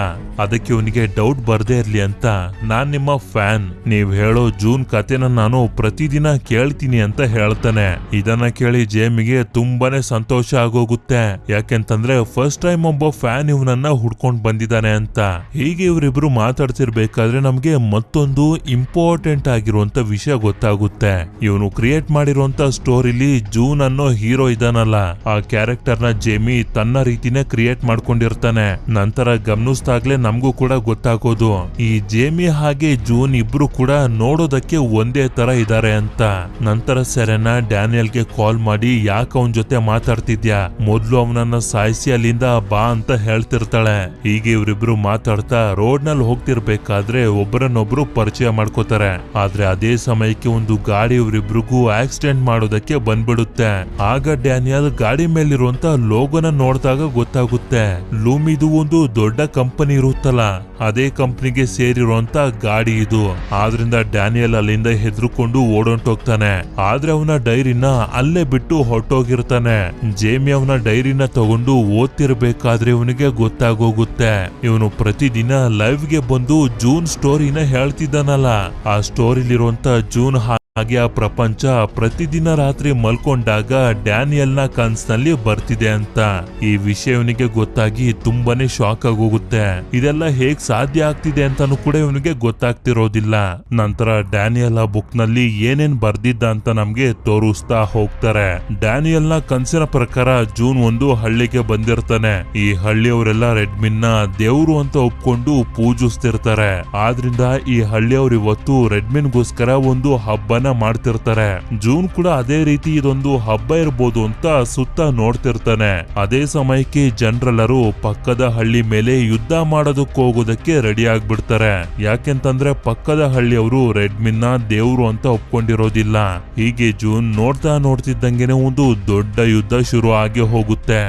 ಅದಕ್ಕೆ ಇವನಿಗೆ ಡೌಟ್ ಬರ್ದೇ ಇರ್ಲಿ ಅಂತ, ನಾನ್ ನಿಮ್ಮ ಫ್ಯಾನ್, ನೀವ್ ಹೇಳೋ ಜೂನ್ ಕತೆನ ನಾನು ಪ್ರತಿದಿನ ಕೇಳ್ತೀನಿ ಅಂತ ಹೇಳ್ತಾನೆ. ಇದನ್ನ ಕೇಳಿ ಜೇಮಿಗೆ ತುಂಬಾನೇ ಸಂತೋಷ ಆಗೋಗುತ್ತೆ. ಯಾಕೆಂತಂದ್ರೆ ಫಸ್ಟ್ ಟೈಮ್ ಒಬ್ಬ ಫ್ಯಾನ್ ಇವನನ್ನ ಹುಡ್ಕೊಂಡ್ ಬಂದಿದ್ದಾನೆ ಅಂತ. ಹೀಗೆ ಇವರಿಬ್ರು ಮಾತಾಡ್ತಿರ್ಬೇಕಾದ್ರೆ ನಮ್ಗೆ ಮತ್ತೊಂದು ಇಂಪಾರ್ಟೆಂಟ್ ಆಗಿರುವಂತ ವಿಷಯ ಗೊತ್ತಾಗುತ್ತೆ. ಇವನು ಕ್ರಿಯೇಟ್ ಮಾಡಿರುವಂತ ಸ್ಟೋರಿಲಿ ಜೂನ್ ಅನ್ನೋ ಹೀರೋ ಇದಾನಲ್ಲ, ಆ ಕ್ಯಾರೆಕ್ಟರ್ ನ ಜೇಮಿ ತನ್ನ ರೀತಿನೇ ಕ್ರಿಯೇಟ್ ಮಾಡ್ಕೊಂಡಿರ್ತಾನೆ. ನಂತರ ಗಮನಿಸ್ದಾಗ್ಲೇ ನಮಗೂ ಕೂಡ ಗೊತ್ತಾಗೋದು, ಈ ಜೇಮಿ ಹಾಗೆ ಹಾಗೆ ಜೂನ್ ಇಬ್ರು ಕೂಡ ನೋಡೋದಕ್ಕೆ ಒಂದೇ ತರ ಇದಾರೆ ಅಂತ. ನಂತರ ಸೆರೆನಾ ಡ್ಯಾನಿಯಲ್ಗೆ ಕಾಲ್ ಮಾಡಿ ಯಾಕೆ ಅವನ್ ಜೊತೆ ಮಾತಾಡ್ತಿದ್ಯಾ, ಮೊದ್ಲು ಅವನನ್ನ ಸಾಯಿಸಿ ಅಲ್ಲಿಂದ ಬಾ ಅಂತ ಹೇಳ್ತಿರ್ತಾಳೆ. ಹೀಗೆ ಇವ್ರಿಬ್ರು ಮಾತಾಡ್ತಾ ರೋಡ್ ನಲ್ಲಿ ಹೋಗ್ತಿರ್ಬೇಕಾದ್ರೆ ಒಬ್ಬರನ್ನೊಬ್ರು ಪರಿಚಯ ಮಾಡ್ಕೋತಾರೆ. ಆದ್ರೆ ಅದೇ ಸಮಯಕ್ಕೆ ಒಂದು ಗಾಡಿ ಇವ್ರಿಬ್ರಿಗೂ ಆಕ್ಸಿಡೆಂಟ್ ಮಾಡೋದಕ್ಕೆ ಬಂದ್ಬಿಡುತ್ತೆ. ಆಗ ಡ್ಯಾನಿಯಲ್ ಗಾಡಿ ಮೇಲಿರುವಂತ ಲೋಗೋನ ನೋಡಿದಾಗ ಗೊತ್ತಾಗುತ್ತೆ ಲೂಮಿದು ಒಂದು ದೊಡ್ಡ ಕಂಪನಿ ಇರುತ್ತಲ್ಲ, ಅದೇ ಕಂಪನಿಗೆ ಸೇರಿರುವಂತ ಗಾಡಿ ಇದು. ಆದ್ರಿಂದ ಡ್ಯಾನಿಯಲ್ ಅಲ್ಲಿಂದ ಹೆದರ್ಕೊಂಡು ಓಡೊಂಟೋಗ್ತಾನೆ. ಆದ್ರೆ ಅವನ ಡೈರಿನ ಅಲ್ಲೇ ಬಿಟ್ಟು ಹೊರಟೋಗಿರ್ತಾನೆ. ಜೇಮಿ ಅವನ ಡೈರಿನ ತಗೊಂಡು ಓದ್ತಿರ್ಬೇಕಾದ್ರೆ ಇವನಿಗೆ ಗೊತ್ತಾಗೋಗುತ್ತೆ ಇವನು ಪ್ರತಿದಿನ ಲೈವ್ಗೆ ಬಂದು ಜೂನ್ ಸ್ಟೋರಿನ ಹೇಳ್ತಿದ್ದಾನಲ್ಲ, ಆ ಸ್ಟೋರಿಲಿರುವಂತ ಜೂನ್ ಹಾಗೆ ಆ ಪ್ರಪಂಚ ಪ್ರತಿದಿನ ರಾತ್ರಿ ಮಲ್ಕೊಂಡಾಗ ಡ್ಯಾನಿಯಲ್ನ ಕನ್ಸ್ನಲ್ಲಿ ಬರ್ತಿದೆ ಅಂತ. ಈ ವಿಷಯ ಇವನಿಗೆ ಗೊತ್ತಾಗಿ ತುಂಬಾನೇ ಶಾಕ್ ಆಗೋಗುತ್ತೆ. ಇದೆಲ್ಲ ಹೇಗ್ ಸಾಧ್ಯ ಆಗ್ತಿದೆ ಅಂತಾನು ಕೂಡ ಇವನಿಗೆ ಗೊತ್ತಾಗ್ತಿರೋದಿಲ್ಲ. ನಂತರ ಡ್ಯಾನಿಯಲ್ ಆ ಬುಕ್ ನಲ್ಲಿ ಏನೇನ್ ಬರ್ದಿದ್ದ ಅಂತ ನಮ್ಗೆ ತೋರಿಸ್ತಾ ಹೋಗ್ತಾರೆ. ಡ್ಯಾನಿಯಲ್ನ ಕನ್ಸಿನ ಪ್ರಕಾರ ಜೂನ್ ಒಂದು ಹಳ್ಳಿಗೆ ಬಂದಿರ್ತಾನೆ. ಈ ಹಳ್ಳಿಯವರೆಲ್ಲ ರೆಡ್ಮಿನ್ ನ ದೇವ್ರು ಅಂತ ಒಪ್ಕೊಂಡು ಪೂಜಿಸ್ತಿರ್ತಾರೆ. ಆದ್ರಿಂದ ಈ ಹಳ್ಳಿಯವರು ಇವತ್ತು ರೆಡ್ಮಿನ್ಗೋಸ್ಕರ ಒಂದು ಹಬ್ಬನ ಮಾಡ್ತಿರ್ತಾರೆ. ಜೂನ್ ಕೂಡ ಅದೇ ರೀತಿ ಇದೊಂದು ಹಬ್ಬ ಇರ್ಬೋದು ಅಂತ ಸುತ್ತ ನೋಡ್ತಿರ್ತಾನೆ. ಅದೇ ಸಮಯಕ್ಕೆ ಜನರೆಲ್ಲರೂ ಪಕ್ಕದ ಹಳ್ಳಿ ಮೇಲೆ ಯುದ್ಧ ಮಾಡೋದಕ್ಕೆ ಹೋಗೋದಕ್ಕೆ ರೆಡಿ ಆಗ್ಬಿಡ್ತಾರೆ. ಯಾಕೆಂತಂದ್ರೆ ಪಕ್ಕದ ಹಳ್ಳಿಯವರು ರೆಡ್ಮಿನ್ ನ ದೇವ್ರು ಅಂತ ಒಪ್ಕೊಂಡಿರೋದಿಲ್ಲ. ಹೀಗೆ ಜೂನ್ ನೋಡ್ತಿದ್ದಂಗೆನೆ ಒಂದು ದೊಡ್ಡ ಯುದ್ಧ ಶುರು ಆಗಿ ಹೋಗುತ್ತೆ.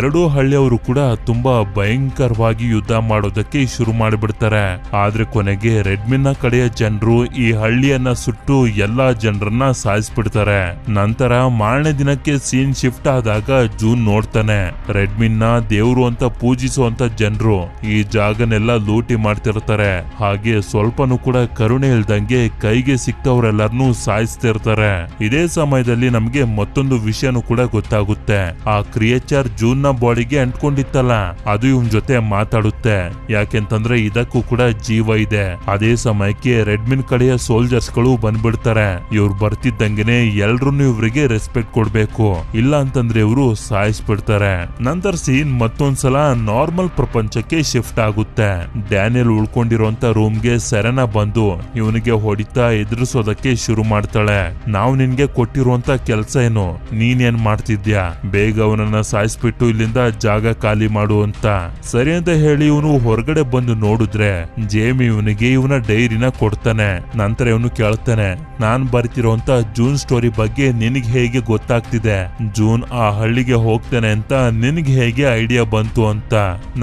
ಎರಡೂ ಹಳ್ಳಿಯವರು ಕೂಡ ತುಂಬಾ ಭಯಂಕರವಾಗಿ ಯುದ್ಧ ಮಾಡೋದಕ್ಕೆ ಶುರು ಮಾಡಿಬಿಡ್ತಾರೆ. ಆದ್ರೆ ಕೊನೆಗೆ ರೆಡ್ಮಿನ್ ನ ಕಡೆಯ ಜನರು ಈ ಹಳ್ಳಿಯನ್ನ ಸುಟ್ಟು ಎಲ್ಲಾ ಜನರನ್ನ ಸಾಯಿಸ್ಬಿಡ್ತಾರೆ. ನಂತರ ಮಾರನೇ ದಿನಕ್ಕೆ ಸೀನ್ ಶಿಫ್ಟ್ ಆದಾಗ ಜೂನ್ ನೋಡ್ತಾನೆ ರೆಡ್ಮಿನ್ ನ ದೇವ್ರು ಅಂತ ಪೂಜಿಸುವಂತ ಜನರು ಈ ಜಾಗನೆಲ್ಲ ಲೂಟಿ ಮಾಡ್ತಿರ್ತಾರೆ. ಹಾಗೆ ಸ್ವಲ್ಪನೂ ಕೂಡ ಕರುಣೆ ಇಲ್ದಂಗೆ ಕೈಗೆ ಸಿಕ್ತವ್ರೆಲ್ಲರನ್ನೂ ಸಾಯಿಸ್ತಿರ್ತಾರೆ. ಇದೇ ಸಮಯದಲ್ಲಿ ನಮ್ಗೆ ಮತ್ತೊಂದು ವಿಷಯನೂ ಕೂಡ ಗೊತ್ತಾಗುತ್ತೆ. ಆ ಕ್ರಿಯೇಚರ್ ಜೂನ್ ನ ಬಾಡಿಗೆ ಅಂಟ್ಕೊಂಡಿತ್ತಲ್ಲ, ಅದು ಇವನ್ ಜೊತೆ ಮಾತಾಡುತ್ತೆ. ಯಾಕೆಂತಂದ್ರೆ ಇದಕ್ಕೂ ಕೂಡ ಜೀವ ಇದೆ. ಅದೇ ಸಮಯಕ್ಕೆ ರೆಡ್ಮಿನ್ ಕಡೆಯ ಸೋಲ್ಜರ್ಸ್ ಗಳು ಬಂದ್ಬಿಡ್ತಾರೆ. ಇವ್ರು ಬರ್ತಿದ್ದಂಗೆನೆ ಎಲ್ರು ಇವ್ರಿಗೆ ರೆಸ್ಪೆಕ್ಟ್ ಕೊಡ್ಬೇಕು, ಇಲ್ಲ ಅಂತಂದ್ರೆ ಇವರು ಸಾಯಿಸ್ಬಿಡ್ತಾರೆ. ನಂತರ ಸೀನ್ ಮತ್ತೊಂದ್ಸಲ ನಾರ್ಮಲ್ ಪ್ರಪಂಚಕ್ಕೆ ಶಿಫ್ಟ್ ಆಗುತ್ತೆ. ಡ್ಯಾನಿಯಲ್ ಉಳ್ಕೊಂಡಿರುವಂತ ರೂಮ್ಗೆ ಸೆರೆನಾ ಬಂದು ಇವನಿಗೆ ಹೊಡಿತಾ ಎದುರಿಸೋದಕ್ಕೆ ಶುರು ಮಾಡ್ತಾಳೆ. ನಾವು ನಿನ್ಗೆ ಕೊಟ್ಟಿರುವಂತ ಕೆಲ್ಸ ಏನು, ನೀನೇನ್ ಮಾಡ್ತಿದ್ಯಾ, ಬೇಗ ಅವನನ್ನ ಸಾಯಿಸ್ಬಿಟ್ಟು ಇಲ್ಲಿಂದ ಜಾಗ ಖಾಲಿ ಮಾಡು ಅಂತ. ಸರಿ ಅಂತ ಹೇಳಿ ಇವನು ಹೊರಗಡೆ ಬಂದು ನೋಡಿದ್ರೆ ಜೇಮಿ ಇವನಿಗೆ ಇವನ ಡೈರಿನ ಕೊಡ್ತಾನೆ. ನಂತರ ಇವನು ಕೇಳ್ತಾನೆ, ನಾನ್ ಬರ್ತಿರೋಂತ ಜೂನ್ ಸ್ಟೋರಿ ಬಗ್ಗೆ ನಿನಗೆ ಹೇಗೆ ಗೊತ್ತಾಗ್ತಿದೆ, ಜೂನ್ ಆ ಹಳ್ಳಿಗೆ ಹೋಗ್ತಾನೆ ಅಂತ ನಿನಗೆ ಹೇಗೆ ಐಡಿಯಾ ಬಂತು ಅಂತ.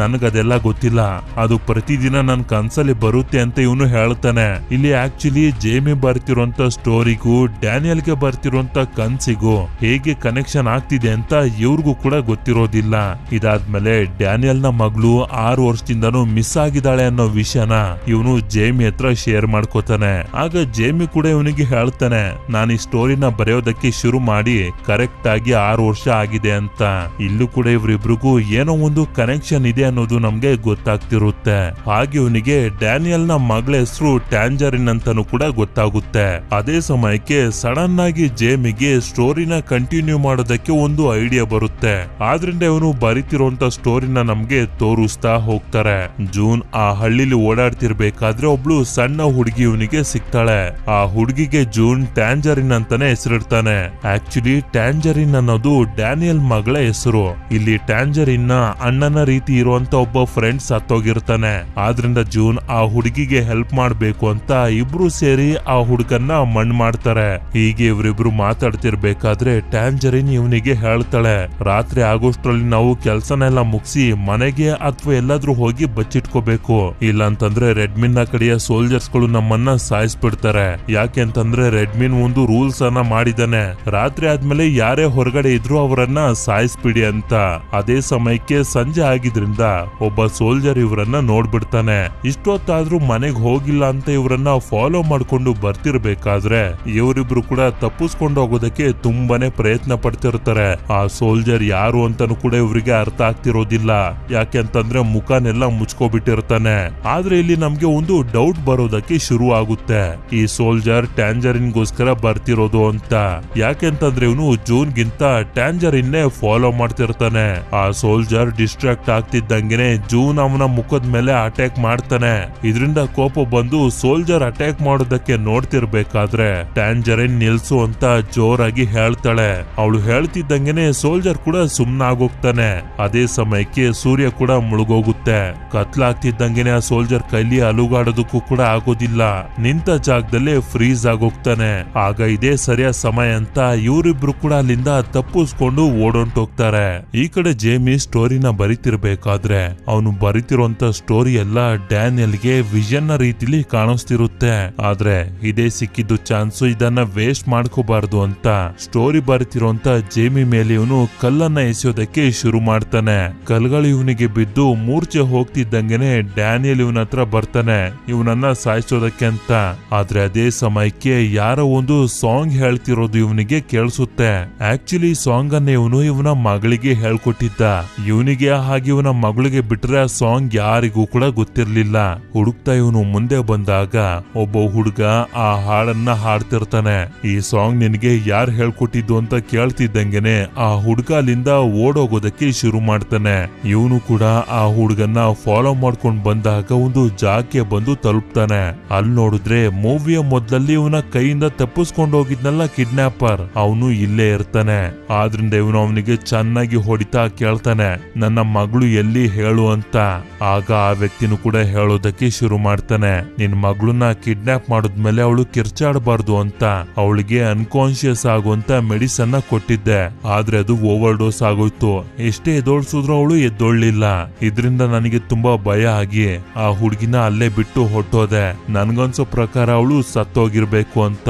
ನನಗದೆಲ್ಲ ಗೊತ್ತಿಲ್ಲ, ಅದು ಪ್ರತಿದಿನ ನನ್ ಕನ್ಸಲ್ಲಿ ಬರುತ್ತೆ ಅಂತ ಇವನು ಹೇಳ್ತಾನೆ. ಇಲ್ಲಿ ಆಕ್ಚುಲಿ ಜೇಮಿ ಬರ್ತಿರೋಂತ ಸ್ಟೋರಿಗೂ ಡ್ಯಾನಿಯಲ್ಗೆ ಬರ್ತಿರೋಂತ ಕನ್ಸಿಗೂ ಹೇಗೆ ಕನೆಕ್ಷನ್ ಆಗ್ತಿದೆ ಅಂತ ಇವ್ರಿಗೂ ಕೂಡ ಗೊತ್ತಿರೋದಿಲ್ಲ. ಇದಾದ್ಮೇಲೆ ಡ್ಯಾನಿಯಲ್ ನ ಮಗಳು 6 ವರ್ಷದಿಂದನೂ ಮಿಸ್ ಆಗಿದ್ದಾಳೆ ಅನ್ನೋ ವಿಷಯನ ಇವನು ಜೇಮಿ ಹತ್ರ ಶೇರ್ ಮಾಡ್ಕೋತಾನೆ. ಆಗ ಜೇಮಿ ಕೂಡ ಇವನಿಗೆ ಹೇಳ್ತಾನೆ, ನಾನು ಈ ಸ್ಟೋರಿನ ಬರೆಯೋದಕ್ಕೆ ಶುರು ಮಾಡಿ ಕರೆಕ್ಟ್ ಆಗಿ 6 ವರ್ಷ ಆಗಿದೆ ಅಂತ. ಇಲ್ಲೂ ಕೂಡ ಇವ್ರಿಬ್ರಿಗೂ ಏನೋ ಒಂದು ಕನೆಕ್ಷನ್ ಇದೆ ಅನ್ನೋದು ನಮ್ಗೆ ಗೊತ್ತಾಗ್ತಿರುತ್ತೆ. ಹಾಗೆ ಇವನಿಗೆ ಡ್ಯಾನಿಯಲ್ ನ ಮಗಳ ಹೆಸರು ಟ್ಯಾಂಜರಿನ್ ಅಂತಾನು ಕೂಡ ಗೊತ್ತಾಗುತ್ತೆ. ಅದೇ ಸಮಯಕ್ಕೆ ಸಡನ್ ಆಗಿ ಜೇಮಿಗೆ ಸ್ಟೋರಿನ ಕಂಟಿನ್ಯೂ ಮಾಡೋದಕ್ಕೆ ಒಂದು ಐಡಿಯಾ ಬರುತ್ತೆ. ಆದ್ರಿಂದ ಇವನು ಬರೀತಿರುವಂತ ಸ್ಟೋರಿನ ನಮ್ಗೆ ತೋರಿಸ್ತಾ ಹೋಗ್ತಾರೆ. ಜೂನ್ ಆ ಹಳ್ಳಿಲಿ ಓಡಾಡ್ತಿರ್ಬೇಕಾದ್ರೆ ಒಬ್ಳು ಸಣ್ಣ ಹುಡುಗಿ ಇವನಿಗೆ ಸಿಗ್ತಾಳೆ. ಆ ಹುಡುಗಿಗೆ ಜೂನ್ ಟ್ಯಾಂಜರಿನ್ ಅಂತಾನೆ ಹೆಸರಿಡ್ತಾನೆ. ಆಕ್ಚುಲಿ ಟ್ಯಾಂಜರಿನ್ ಅನ್ನೋದು ಡ್ಯಾನಿಯಲ್ ಮಗಳ ಹೆಸರು. ಇಲ್ಲಿ ಟ್ಯಾಂಜರಿನ್ ನ ಅಣ್ಣನ ರೀತಿ ಇರುವಂತ ಒಬ್ಬ ಫ್ರೆಂಡ್ ಸತ್ತೋಗಿರ್ತಾನೆ. ಆದ್ರಿಂದ ಜೂನ್ ಆ ಹುಡುಗಿಗೆ ಹೆಲ್ಪ್ ಮಾಡ್ಬೇಕು ಅಂತ ಇಬ್ರು ಸೇರಿ ಆ ಹುಡುಗನ್ನ ಮಣ್ಣು ಮಾಡ್ತಾರೆ. ಹೀಗೆ ಇವರಿಬ್ರು ಮಾತಾಡ್ತಿರ್ಬೇಕಾದ್ರೆ ಟ್ಯಾಂಜರಿನ್ ಇವನಿಗೆ ಹೇಳ್ತಾಳೆ, ರಾತ್ರಿ ಆಗೋಷ್ಟ್ರಲ್ಲಿ ನಾವು ಕೆಲ್ಸನೆಲ್ಲ ಮುಗಿಸಿ ಮನೆಗೆ ಅಥವಾ ಎಲ್ಲಾದ್ರೂ ಹೋಗಿ ಬಚ್ಚಿಟ್ಕೋಬೇಕು, ಇಲ್ಲಾಂತಂದ್ರೆ ರೆಡ್ಮಿನ್ ನ ಕಡೆಯ ಸೋಲ್ಜರ್ಸ್ ಗಳು ನಮ್ಮನ್ನ ಸಾಯಿಸ್ಬಿಡ್ತಾರೆ. ಯಾಕೆಂತಂದ್ರೆ ರೆಡ್ಮಿನ್ ಒಂದು ರೂಲ್ಸ್ ಅನ್ನ ಮಾಡಿದಾನೆ, ರಾತ್ರಿ ಆದ್ಮೇಲೆ ಯಾರೇ ಹೊರಗಡೆ ಇದ್ರು ಅವರನ್ನ ಸಾಯಿಸ್ಬಿಡಿ ಅಂತ. ಅದೇ ಸಮಯಕ್ಕೆ ಸಂಜೆ ಆಗಿದ್ರಿಂದ ಒಬ್ಬ ಸೋಲ್ಜರ್ ಇವರನ್ನ ನೋಡ್ಬಿಡ್ತಾನೆ. ಇಷ್ಟೊತ್ತಾದ್ರೂ ಮನೆಗ್ ಹೋಗಿಲ್ಲ ಅಂತ ಇವರನ್ನ ಫಾಲೋ ಮಾಡ್ಕೊಂಡು ಬರ್ತಿರ್ಬೇಕಾದ್ರೆ ಇವರಿಬ್ರು ಕೂಡ ತಪ್ಪಿಸ್ಕೊಂಡು ಹೋಗೋದಕ್ಕೆ ತುಂಬಾನೇ ಪ್ರಯತ್ನ ಪಡ್ತಿರ್ತಾರೆ. ಆ ಸೋಲ್ಜರ್ ಯಾರು ಅಂತಾನು ಕೂಡ ಇವರಿಗೆ ಅರ್ಥ ಆಗ್ತಿರೋದಿಲ್ಲ. ಯಾಕೆಂತಂದ್ರೆ ಮುಖನೆಲ್ಲ ಮುಚ್ಕೋಬಿಟ್ಟಿರ್ತಾನೆ. ಆದ್ರೆ ಇಲ್ಲಿ ನಮ್ಗೆ ಒಂದು ಡೌಟ್ ಬರೋದಕ್ಕೆ ಶುರು ಆಗುತ್ತೆ. ಈ ಸೋಲ್ಜರ್ ಟ್ಯಾಂಜರಿನ್ ಟ್ಯಾಂಜರಿನ್ಗೋಸ್ಕರ ಬರ್ತಿರೋದು ಅಂತ. ಯಾಕೆಂತಂದ್ರೆ ಇವನು ಜೂನ್ಗಿಂತ ಟ್ಯಾಂಜರಿನ್ನೇ ಫಾಲೋ ಮಾಡ್ತಿರ್ತಾನೆ. ಆ ಸೋಲ್ಜರ್ ಡಿಸ್ಟ್ರಾಕ್ಟ್ ಆಗ್ತಿದ್ದಂಗೆನೆ ಜೂನ್ ಅವನ ಮುಖದ ಮೇಲೆ ಅಟ್ಯಾಕ್ ಮಾಡ್ತಾನೆ. ಇದರಿಂದ ಕೋಪ ಬಂದು ಸೋಲ್ಜರ್ ಅಟ್ಯಾಕ್ ಮಾಡೋದಕ್ಕೆ ನೋಡ್ತಿರ್ಬೇಕಾದ್ರೆ ಟ್ಯಾಂಜರಿನ್ ನಿಲ್ಸು ಅಂತ ಜೋರಾಗಿ ಹೇಳ್ತಾಳೆ. ಅವಳು ಹೇಳ್ತಿದ್ದಂಗೆನೆ ಸೋಲ್ಜರ್ ಕೂಡ ಸುಮ್ನಾಗೋಗ್ತಾನೆ. ಅದೇ ಸಮಯಕ್ಕೆ ಸೂರ್ಯ ಕೂಡ ಮುಳುಗೋಗುತ್ತೆ. ಕತ್ಲಾಗ್ತಿದ್ದಂಗೆನೆ ಆ ಸೋಲ್ಜರ್ ಕೈಲಿ ಅಲುಗಾಡೋದಕ್ಕೂ ಕೂಡ ಆಗೋದಿಲ್ಲ. ನಿಂತ ಜಾಗದಲ್ಲೇ ಫ್ರೀಸ್ ಆಗೋಗ್ತಾನೆ. ಆಗ ಇದೇ ಸರಿಯಾದ ಸಮಯ ಅಂತ ಇವರಿಬ್ರು ಕೂಡ ಅಲ್ಲಿಂದ ತಪ್ಪಿಸ್ಕೊಂಡು ಓಡೊಂಟೋಗ್ತಾರೆ. ಈ ಕಡೆ ಜೇಮಿ ಸ್ಟೋರಿನ ಬರಿತಿರ್ಬೇಕಾದ್ರೆ ಅವನು ಬರಿತಿರುವಂತ ಸ್ಟೋರಿ ಎಲ್ಲ ಡ್ಯಾನಿಯಲ್ಗೆ ವಿಷನ್ ನ ರೀತಿಲಿ ಕಾಣಿಸ್ತಿರುತ್ತೆ. ಆದ್ರೆ ಇದೇ ಸಿಕ್ಕಿದ್ದು ಚಾನ್ಸು, ಇದನ್ನ ವೇಸ್ಟ್ ಮಾಡ್ಕೋಬಾರ್ದು ಅಂತ ಸ್ಟೋರಿ ಬರಿತಿರುವಂತ ಜೇಮಿ ಮೇಲೆ ಇವನು ಕಲ್ಲನ್ನ ಎಸೆಯೋದಕ್ಕೆ ಶುರು ಮಾಡ್ತಾನೆ. ಕಲ್ಗಳು ಇವನಿಗೆ ಬಿದ್ದು ಮೂರ್ಛೆ ಹೋಗ್ತಿದ್ದಂಗೆನೆ ಡ್ಯಾನಿಯಲ್ ಇವನ ಹತ್ರ ಬರ್ತಾನೆ ಇವನನ್ನ ಸಾಯಿಸೋದಕ್ಕೆ ಅಂತ. ಆದ್ರೆ ಅದೇ ಸಮಯಕ್ಕೆ ಯಾರೋ ಒಂದು ಸಾಂಗ್ ಹೇಳ್ತಿರೋದು ಇವನಿಗೆ ಕೇಳಿಸುತ್ತೆ. ಆಕ್ಚುಲಿ ಸಾಂಗ್ ಅನ್ನ ಇವನು ಇವನ ಮಗಳಿಗೆ ಹೇಳ್ಕೊಟ್ಟಿದ್ದ. ಇವನಿಗೆ ಹಾಗೆ ಇವನ ಮಗಳಿಗೆ ಬಿಟ್ರೆ ಆ ಸಾಂಗ್ ಯಾರಿಗೂ ಕೂಡ ಗೊತ್ತಿರ್ಲಿಲ್ಲ. ಹುಡುಕ್ತಾ ಇವನು ಮುಂದೆ ಬಂದಾಗ ಒಬ್ಬ ಹುಡುಗ ಆ ಹಾಡನ್ನ ಹಾಡ್ತಿರ್ತಾನೆ. ಈ ಸಾಂಗ್ ನಿನಗೆ ಯಾರು ಹೇಳ್ಕೊಟ್ಟಿದ್ದು ಅಂತ ಕೇಳ್ತಿದ್ದಂಗೆನೆ ಆ ಹುಡುಗ ಅಲ್ಲಿಂದ ಓಡೋಗೋದಕ್ಕೆ ಶುರು ಮಾಡ್ತಾನೆ. ಇವನು ಕೂಡ ಆ ಹುಡುಗನ್ನ ಫಾಲೋ ಮಾಡ್ಕೊಂಡ್ ಬಂದಾಗ ಒಂದು ಜಾಗಕ್ಕೆ ಬಂದು ತಲುಪ್ತಾನೆ. ಅಲ್ಲಿ ನೋಡಿದ್ರೆ ಮೂವಿಯ ಮೊದಲಲ್ಲಿ ಇವನ ಕೈಯಿಂದ ತಪ್ಪಿಸ್ಕೊಂಡು ಹೋಗಿದ್ನಲ್ಲ ಕಿಡ್ನಾಪರ್, ಅವನು ಇಲ್ಲೇ ಇರ್ತಾನೆ. ಆದ್ರಿಂದ ಇವನು ಅವನಿಗೆ ಚೆನ್ನಾಗಿ ಹೊಡಿತಾ ಕೇಳ್ತಾನೆ ನನ್ನ ಮಗಳು ಎಲ್ಲಿ ಹೇಳು ಅಂತ. ಆಗ ಆ ವ್ಯಕ್ತಿನೂ ಕೂಡ ಹೇಳೋದಕ್ಕೆ ಶುರು ಮಾಡ್ತಾನೆ ನಿನ್ ಮಗಳನ್ನ ಕಿಡ್ನಾಪ್ ಮಾಡಿದ್ಮೇಲೆ ಅವಳು ಕಿರ್ಚಾಡಬಾರ್ದು ಅಂತ ಅವಳಿಗೆ ಅನ್ಕಾನ್ಶಿಯಸ್ ಆಗುವಂತ ಮೆಡಿಸನ್ ಕೊಟ್ಟಿದ್ದೆ. ಆದ್ರೆ ಅದು ಓವರ್ ಡೋಸ್ ಆಗೋಯ್ತು. ಎಷ್ಟೇ ಎದ್ದೋಳ್ಸಿದ್ರು ಅವಳು ಎದ್ದೊಳ್ಳಿಲ್ಲ. ಇದರಿಂದ ನನಗೆ ತುಂಬಾ ಭಯ ಆಗಿ ಆ ಹುಡುಗಿನ ಅಲ್ಲೇ ಬಿಟ್ಟು ಹೊಟ್ಟೋದೆ. ನನ್ಗನ್ಸೋ ಪ್ರಕಾರ ಅವಳು ಸತ್ತೋಗಿರ್ಬೇಕು ಅಂತ.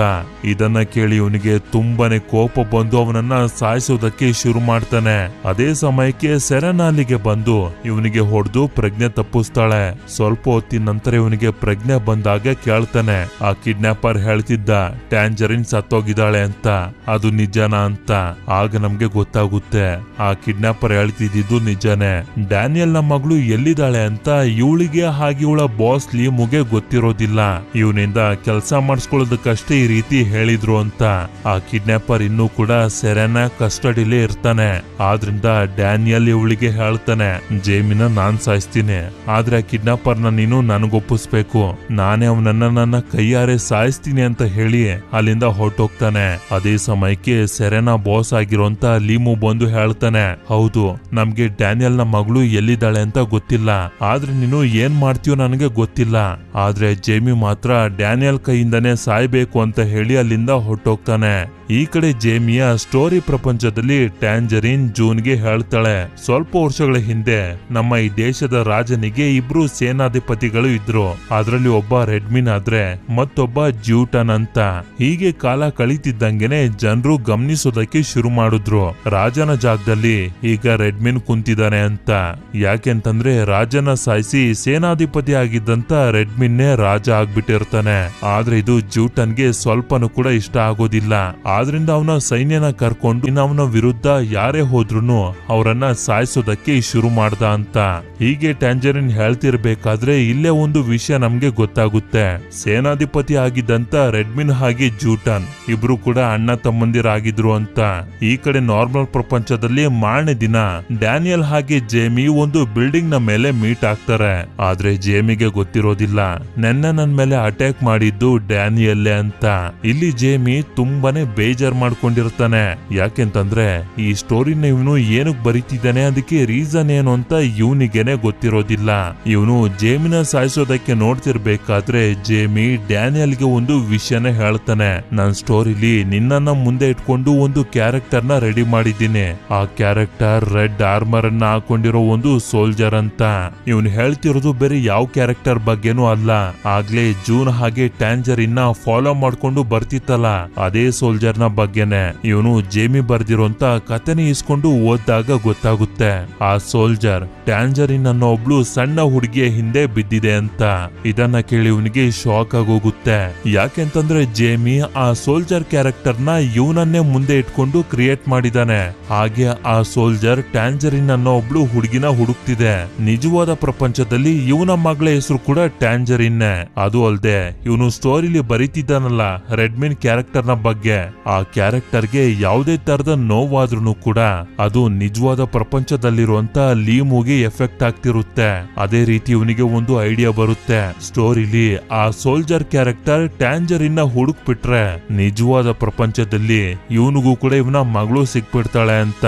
ಇದನ್ನ ಕೇಳಿ ಇವನಿಗೆ ತುಂಬಾನೇ ಕೋಪ ಬಂದು ಅವನನ್ನ ಸಾಯಿಸೋದಕ್ಕೆ ಶುರು ಮಾಡ್ತಾನೆ. ಅದೇ ಸಮಯಕ್ಕೆ ಸೆರೆನಾ ಅಲ್ಲಿಗೆ ಬಂದು ಇವನಿಗೆ ಹೊಡೆದು ಪ್ರಜ್ಞೆ ತಪ್ಪಿಸ್ತಾಳೆ. ಸ್ವಲ್ಪ ಹೊತ್ತಿನ ನಂತರ ಇವನಿಗೆ ಪ್ರಜ್ಞೆ ಬಂದಾಗ ಕೇಳ್ತಾನೆ ಆ ಕಿಡ್ನಾಪರ್ ಹೇಳ್ತಿದ್ದ ಟ್ಯಾಂಜರಿನ್ ಸತ್ತೋಗಿದ್ದಾಳೆ ಅಂತ, ಅದು ನಿಜನಾ ಅಂತ. ಆಗ ನಮ್ಗೆ ಗೊತ್ತಾಗುತ್ತೆ ಆ ಕಿಡ್ನಾಪರ್ ಹೇಳ್ತಿದ್ದು ನಿಜಾನೇ. ಡ್ಯಾನಿಯಲ್ ನ ಮಗಳು ಎಲ್ಲಿದ್ದಾಳೆ ಅಂತ ಇವಳಿಗೆ ಹಾಗೆ ಇವಳ ಬಾಸ್ ಲೀಮುಗೆ ಗೊತ್ತಿರೋದಿಲ್ಲ. ಇವನಿಂದ ಕೆಲಸ ಮಾಡಿಸ್ಕೊಳ್ಳೋದಕ್ಕಷ್ಟೇ ಈ ರೀತಿ ಹೇಳಿದ್ರು ಅಂತ. ಆ ಕಿಡ್ನಾಪರ್ ಇನ್ನೂ ಕೂಡ ಸೆರೆನಾ ಕಸ್ಟಡಿಲೇ ಇರ್ತಾನೆ. ಆದ್ರಿಂದ ಡ್ಯಾನಿಯಲ್ ಇವಳಿಗೆ ಹೇಳ್ತಾನೆ ಜೇಮಿನ ನಾನ್ ಸಾಯಿಸ್ತೀನಿ, ಆದ್ರೆ ಆ ಕಿಡ್ನಾಪರ್ ನೀನು ನನಗೊಪ್ಪಿಸ್ಬೇಕು, ನಾನೇ ಅವನನ್ನ ನನ್ನ ಕೈಯಾರೆ ಸಾಯಿಸ್ತೀನಿ ಅಂತ ಹೇಳಿ ಅಲ್ಲಿಂದ ಹೊರಟೋಗ್ತಾನೆ. ಅದೇ ಸಮಯಕ್ಕೆ ಸೆರೆನಾ ಬಾಸ್ ಆಗಿರೋಂತ ಲೀಮು ಬಂದು ಹೇಳ್ತಾನೆ ಹೌದು ನಮ್ಗೆ ಡ್ಯಾನಿಯಲ್ ನ ಮಗಳು ಎಲ್ಲಿದ್ದಾಳೆ ಅಂತ ಗೊತ್ತಿಲ್ಲ, ಆದ್ರೆ ನೀನು ಏನ್ ಮಾಡ್ತೀಯೋ ನನಗೆ ಗೊತ್ತಿಲ್ಲ, ಆದ್ರೆ ಜೇಮಿ ಮಾತ್ರ ಡ್ಯಾನಿಯಲ್ ಕೈಯಿಂದಾನೆ ಸಾಯ್ಬೇಕು ಅಂತ ಹೇಳಿ ಅಲ್ಲಿಂದ ಹೊರಟೋಗ್ತಾನೆ. ಈ ಕಡೆ ಜೇಮಿಯ ಸ್ಟೋರಿ ಪ್ರಪಂಚದಲ್ಲಿ ಟ್ಯಾಂಜರಿನ್ ಜೂನ್ಗೆ ಹೇಳ್ತಾಳೆ ಸ್ವಲ್ಪ ವರ್ಷಗಳ ಹಿಂದೆ ನಮ್ಮ ಈ ದೇಶದ ರಾಜನಿಗೆ ಇಬ್ರು ಸೇನಾಧಿಪತಿಗಳು ಇದ್ರು. ಅದರಲ್ಲಿ ಒಬ್ಬ ರೆಡ್ಮಿನ್ ಆದ್ರೆ ಮತ್ತೊಬ್ಬ ಜ್ಯೂಟನ್ ಅಂತ. ಹೀಗೆ ಕಾಲ ಕಳೀತಿದ್ದಂಗೆನೆ ಜನರು ಗಮನಿಸೋದಕ್ಕೆ ಶುರು ಮಾಡಿದ್ರು ರಾಜನ ಜಾಗದಲ್ಲಿ ಈಗ ರೆಡ್ಮಿನ್ ಕುಂತಿದ್ದಾನೆ ಅಂತ. ಯಾಕೆಂತಂದ್ರೆ ರಾಜನ ಸಾಯಿಸಿ ಸೇನಾಧಿಪತಿ ಆಗಿದ್ದಂತ ರೆಡ್ಮಿನ್ನೇ ರಾಜ ಆಗ್ಬಿಟ್ಟಿರ್ತಾನೆ. ಆದ್ರೆ ಇದು ಜ್ಯೂಟನ್ಗೆ ಸ್ವಲ್ಪನೂ ಕೂಡ ಇಷ್ಟ ಆಗೋದಿಲ್ಲ. ಆದ್ರಿಂದ ಅವನ ಸೈನ್ಯನ ಕರ್ಕೊಂಡು ಇನ್ನು ಅವನ ವಿರುದ್ಧ ಯಾರೇ ಹೋದ್ರುನು ಅವರನ್ನ ಸಾಯಿಸೋದಕ್ಕೆ ಶುರು ಮಾಡ್ದ ಅಂತ. ಹೀಗೆ ಟ್ಯಾಂಜರಿನ್ ಹೇಳ್ತಿರ್ಬೇಕಾದ್ರೆ ಇಲ್ಲೇ ಒಂದು ವಿಷಯ ನಮ್ಗೆ ಗೊತ್ತಾಗುತ್ತೆ. ಸೇನಾಧಿಪತಿ ಆಗಿದ್ದಂತ ರೆಡ್ಮಿನ್ ಹಾಗೆ ಜ್ಯೂಟನ್ ಇಬ್ರು ಕೂಡ ಅಣ್ಣ ತಮ್ಮಂದಿರಾಗಿದ್ರು ಅಂತ. ಈ ಕಡೆ ನಾರ್ಮಲ್ ಪ್ರಪಂಚದಲ್ಲಿ ಮಾರನೇ ದಿನ ಡ್ಯಾನಿಯಲ್ ಹಾಗೆ ಜೇಮಿ ಒಂದು ಬಿಲ್ಡಿಂಗ್ ನ ಮೇಲೆ ಮೀಟ್ ಆಗ್ತಾರೆ. ಆದ್ರೆ ಜೇಮಿಗೆ ಗೊತ್ತಿರೋದಿಲ್ಲ ನೆನ್ನೆ ನನ್ ಮೇಲೆ ಅಟ್ಯಾಕ್ ಮಾಡಿದ್ದು ಡ್ಯಾನಿಯಲ್ಲೇ ಅಂತ. ಇಲ್ಲಿ ಜೇಮಿ ತುಂಬಾನೇ ಬೇಜಾರ್ ಮಾಡ್ಕೊಂಡಿರ್ತಾನೆ. ಯಾಕೆಂತಂದ್ರೆ ಈ ಸ್ಟೋರಿನ ಇವನು ಏನಕ್ ಬರೀತಿದ್ದಾನೆ ಅದಕ್ಕೆ ರೀಸನ್ ಏನು ಅಂತ ಇವನಿಗೆನೆ ಗೊತ್ತಿರೋದಿಲ್ಲ. ಇವನು ಜೇಮಿನ ಸಾಯಿಸೋದಕ್ಕೆ ನೋಡ್ತಿರ್ಬೇಕಾದ್ರೆ ಜೇಮಿ ಡ್ಯಾನಿಯಲ್ಗೆ ಒಂದು ವಿಷಯನ ಹೇಳ್ತಾನೆ ನನ್ ಸ್ಟೋರಿಲಿ ನಿನ್ನನ್ನ ಮುಂದೆ ಇಟ್ಕೊಂಡು ಒಂದು ಕ್ಯಾರೆಕ್ಟರ್ ನ ರೆಡಿ ಮಾಡಿದ್ದೀನಿ. ಆ ಕ್ಯಾರೆಕ್ಟರ್ ರೆಡ್ ಆರ್ಮರ್ ಅನ್ನ ಹಾಕೊಂಡಿರೋ ಒಂದು ಸೋಲ್ಜರ್ ಅಂತ. ಇವನು ಹೇಳ್ತಿರೋದು ಬೇರೆ ಯಾವ ಕ್ಯಾರೆಕ್ಟರ್ ಬಗ್ಗೆನೂ ಅಲ್ಲ. ಆಗ್ಲೇ ಜೂನ್ ಹಾಗೆ ಟ್ಯಾಂಜರಿನ್ ನ ಫಾಲೋ ಮಾಡ್ಕೊಂಡು ಬರ್ತಿತ್ತಲ್ಲ ಅದೇ ಸೋಲ್ಜರ್ ನ ಬಗ್ಗೆನೆ. ಇವನು ಜೇಮಿ ಬರ್ದಿರೋಂತ ಕಥೆನ ಇಸ್ಕೊಂಡು ಓದ್ದಾಗ ಗೊತ್ತಾಗುತ್ತೆ ಆ ಸೋಲ್ಜರ್ ಟ್ಯಾಂಜರಿನ್ ಅನ್ನೋ ಒಬ್ಳು ಸಣ್ಣ ಹುಡುಗಿಯ ಹಿಂದೆ ಬಿದ್ದಿದೆ ಅಂತ. ಇದನ್ನ ಕೇಳಿ ಇವನಿಗೆ ಶಾಕ್ ಆಗೋಗುತ್ತೆ. ಯಾಕೆಂತಂದ್ರೆ ಜೇಮಿ ಆ ಸೋಲ್ಜರ್ ಕ್ಯಾರೆಕ್ಟರ್ ನ ಇವನನ್ನೇ ಮುಂದೆ ಇಟ್ಕೊಂಡು ಕ್ರಿಯೇಟ್ ಮಾಡಿದಾನೆ. ಹಾಗೆ ಆ ಸೋಲ್ಜರ್ ಟ್ಯಾಂಜರಿನ್ ಅನ್ನೋ ಒಬ್ಳು ಹುಡುಗಿನ ಹುಡುಕ್ತಿದೆ. ನಿಜವಾದ ಪ್ರಪಂಚದಲ್ಲಿ ಇವನ ಮಗಳ ಹೆಸರು ಕೂಡ ಟ್ಯಾಂಜರಿನ್. ಅದು ಅಲ್ದೆ ಇವನು ಸ್ಟೋರಿಲಿ ಬರೀತಿದ್ದಾನಲ್ಲ ಹೇಳ್ತಾನಲ್ಲ ರೆಡ್ಮಿನ್ ಕ್ಯಾರೆಕ್ಟರ್ ನ ಬಗ್ಗೆ, ಆ ಕ್ಯಾರೆಕ್ಟರ್ಗೆ ಯಾವುದೇ ತರದ ನೋವಾದ್ರೂ ಕೂಡ ಅದು ನಿಜವಾದ ಪ್ರಪಂಚದಲ್ಲಿರುವಂತ ಲೀಮುಗೆ ಎಫೆಕ್ಟ್ ಆಗ್ತಿರುತ್ತೆ. ಅದೇ ರೀತಿ ಇವನಿಗೆ ಒಂದು ಐಡಿಯಾ ಬರುತ್ತೆ, ಸ್ಟೋರಿಲಿ ಆ ಸೋಲ್ಜರ್ ಕ್ಯಾರೆಕ್ಟರ್ ಟ್ಯಾಂಜರಿನ್ ನ ಹುಡುಕ್ ಬಿಟ್ರೆ ನಿಜವಾದ ಪ್ರಪಂಚದಲ್ಲಿ ಇವನಿಗೂ ಕೂಡ ಇವನ ಮಗಳು ಸಿಕ್ಬಿಡ್ತಾಳೆ ಅಂತ.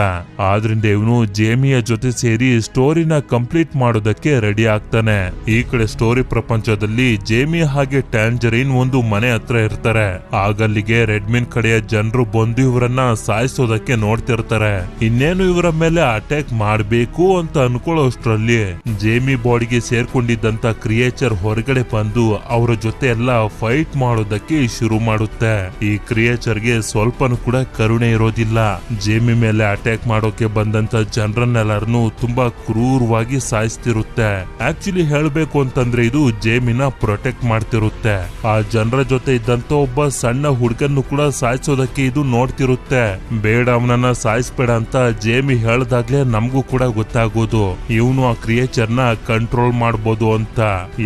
ಆದ್ರಿಂದ ಇವನು ಜೇಮಿಯ ಜೊತೆ ಸೇರಿ ಸ್ಟೋರಿನ ಕಂಪ್ಲೀಟ್ ಮಾಡೋದಕ್ಕೆ ರೆಡಿ ಆಗ್ತಾನೆ. ಈ ಕಡೆ ಸ್ಟೋರಿ ಪ್ರಪಂಚದಲ್ಲಿ ಜೇಮಿ ಹಾಗೆ ಟ್ಯಾಂಜರಿನ್ ಒಂದು ಮನೆ ಹತ್ರ ಇರ್ತಾರೆ. ಆಗಲ್ಲಿಗೆ ರೆಡ್ಮಿನ್ ಕಡೆಯ ಜನರು ಬಂದು ಇವರನ್ನ ಸಾಯಿಸೋದಕ್ಕೆ ನೋಡ್ತಿರ್ತಾರೆ. ಇನ್ನೇನು ಇವರ ಮೇಲೆ ಅಟ್ಯಾಕ್ ಮಾಡ್ಬೇಕು ಅಂತ ಅನ್ಕೊಳ್ಳೋಷ್ಟ್ರಲ್ಲಿ ಜೇಮಿ ಬಾಡಿಗೆ ಸೇರ್ಕೊಂಡಿದ್ದಂತ ಕ್ರಿಯೇಚರ್ ಹೊರಗಡೆ ಬಂದು ಅವರ ಜೊತೆ ಎಲ್ಲ ಫೈಟ್ ಮಾಡೋದಕ್ಕೆ ಶುರು ಮಾಡುತ್ತೆ. ಈ ಕ್ರಿಯೇಚರ್ ಗೆ ಸ್ವಲ್ಪನೂ ಕೂಡ ಕರುಣೆ ಇರೋದಿಲ್ಲ. ಜೇಮಿ ಮೇಲೆ ಅಟ್ಯಾಕ್ ಮಾಡೋಕೆ ಬಂದಂತ ಜನರನ್ನೆಲ್ಲರನ್ನು ತುಂಬಾ ಕ್ರೂರವಾಗಿ ಸಾಯಿಸ್ತಿರುತ್ತೆ. ಆಕ್ಚುಲಿ ಹೇಳ್ಬೇಕು ಅಂತಂದ್ರೆ ಇದು ಜೇಮಿನ ಪ್ರೊಟೆಕ್ಟ್ ಮಾಡ್ತಿರುತ್ತೆ. ಆ ಜನರ ಜೊತೆ ಇದ್ದಂತ ಒಬ್ಬ ಸಣ್ಣ ಹುಡುಗನ್ನು ಕೂಡ ಸಾಯಿಸೋದಕ್ಕೆ ಇದು ನೋಡ್ತಿರುತ್ತೆ. ಬೇಡ ಅವನನ್ನ ಸಾಯಿಸ್ಬೇಡ ಅಂತ ಜೇಮಿ ಹೇಳ್ದಾಗ್ಲೇ ನಮಗೂ ಕೂಡ ಗೊತ್ತಾಗೋದು ಇವನು ಆ ಕ್ರಿಯೇಚರ್ ನ ಕಂಟ್ರೋಲ್ ಮಾಡಬಹುದು ಅಂತ.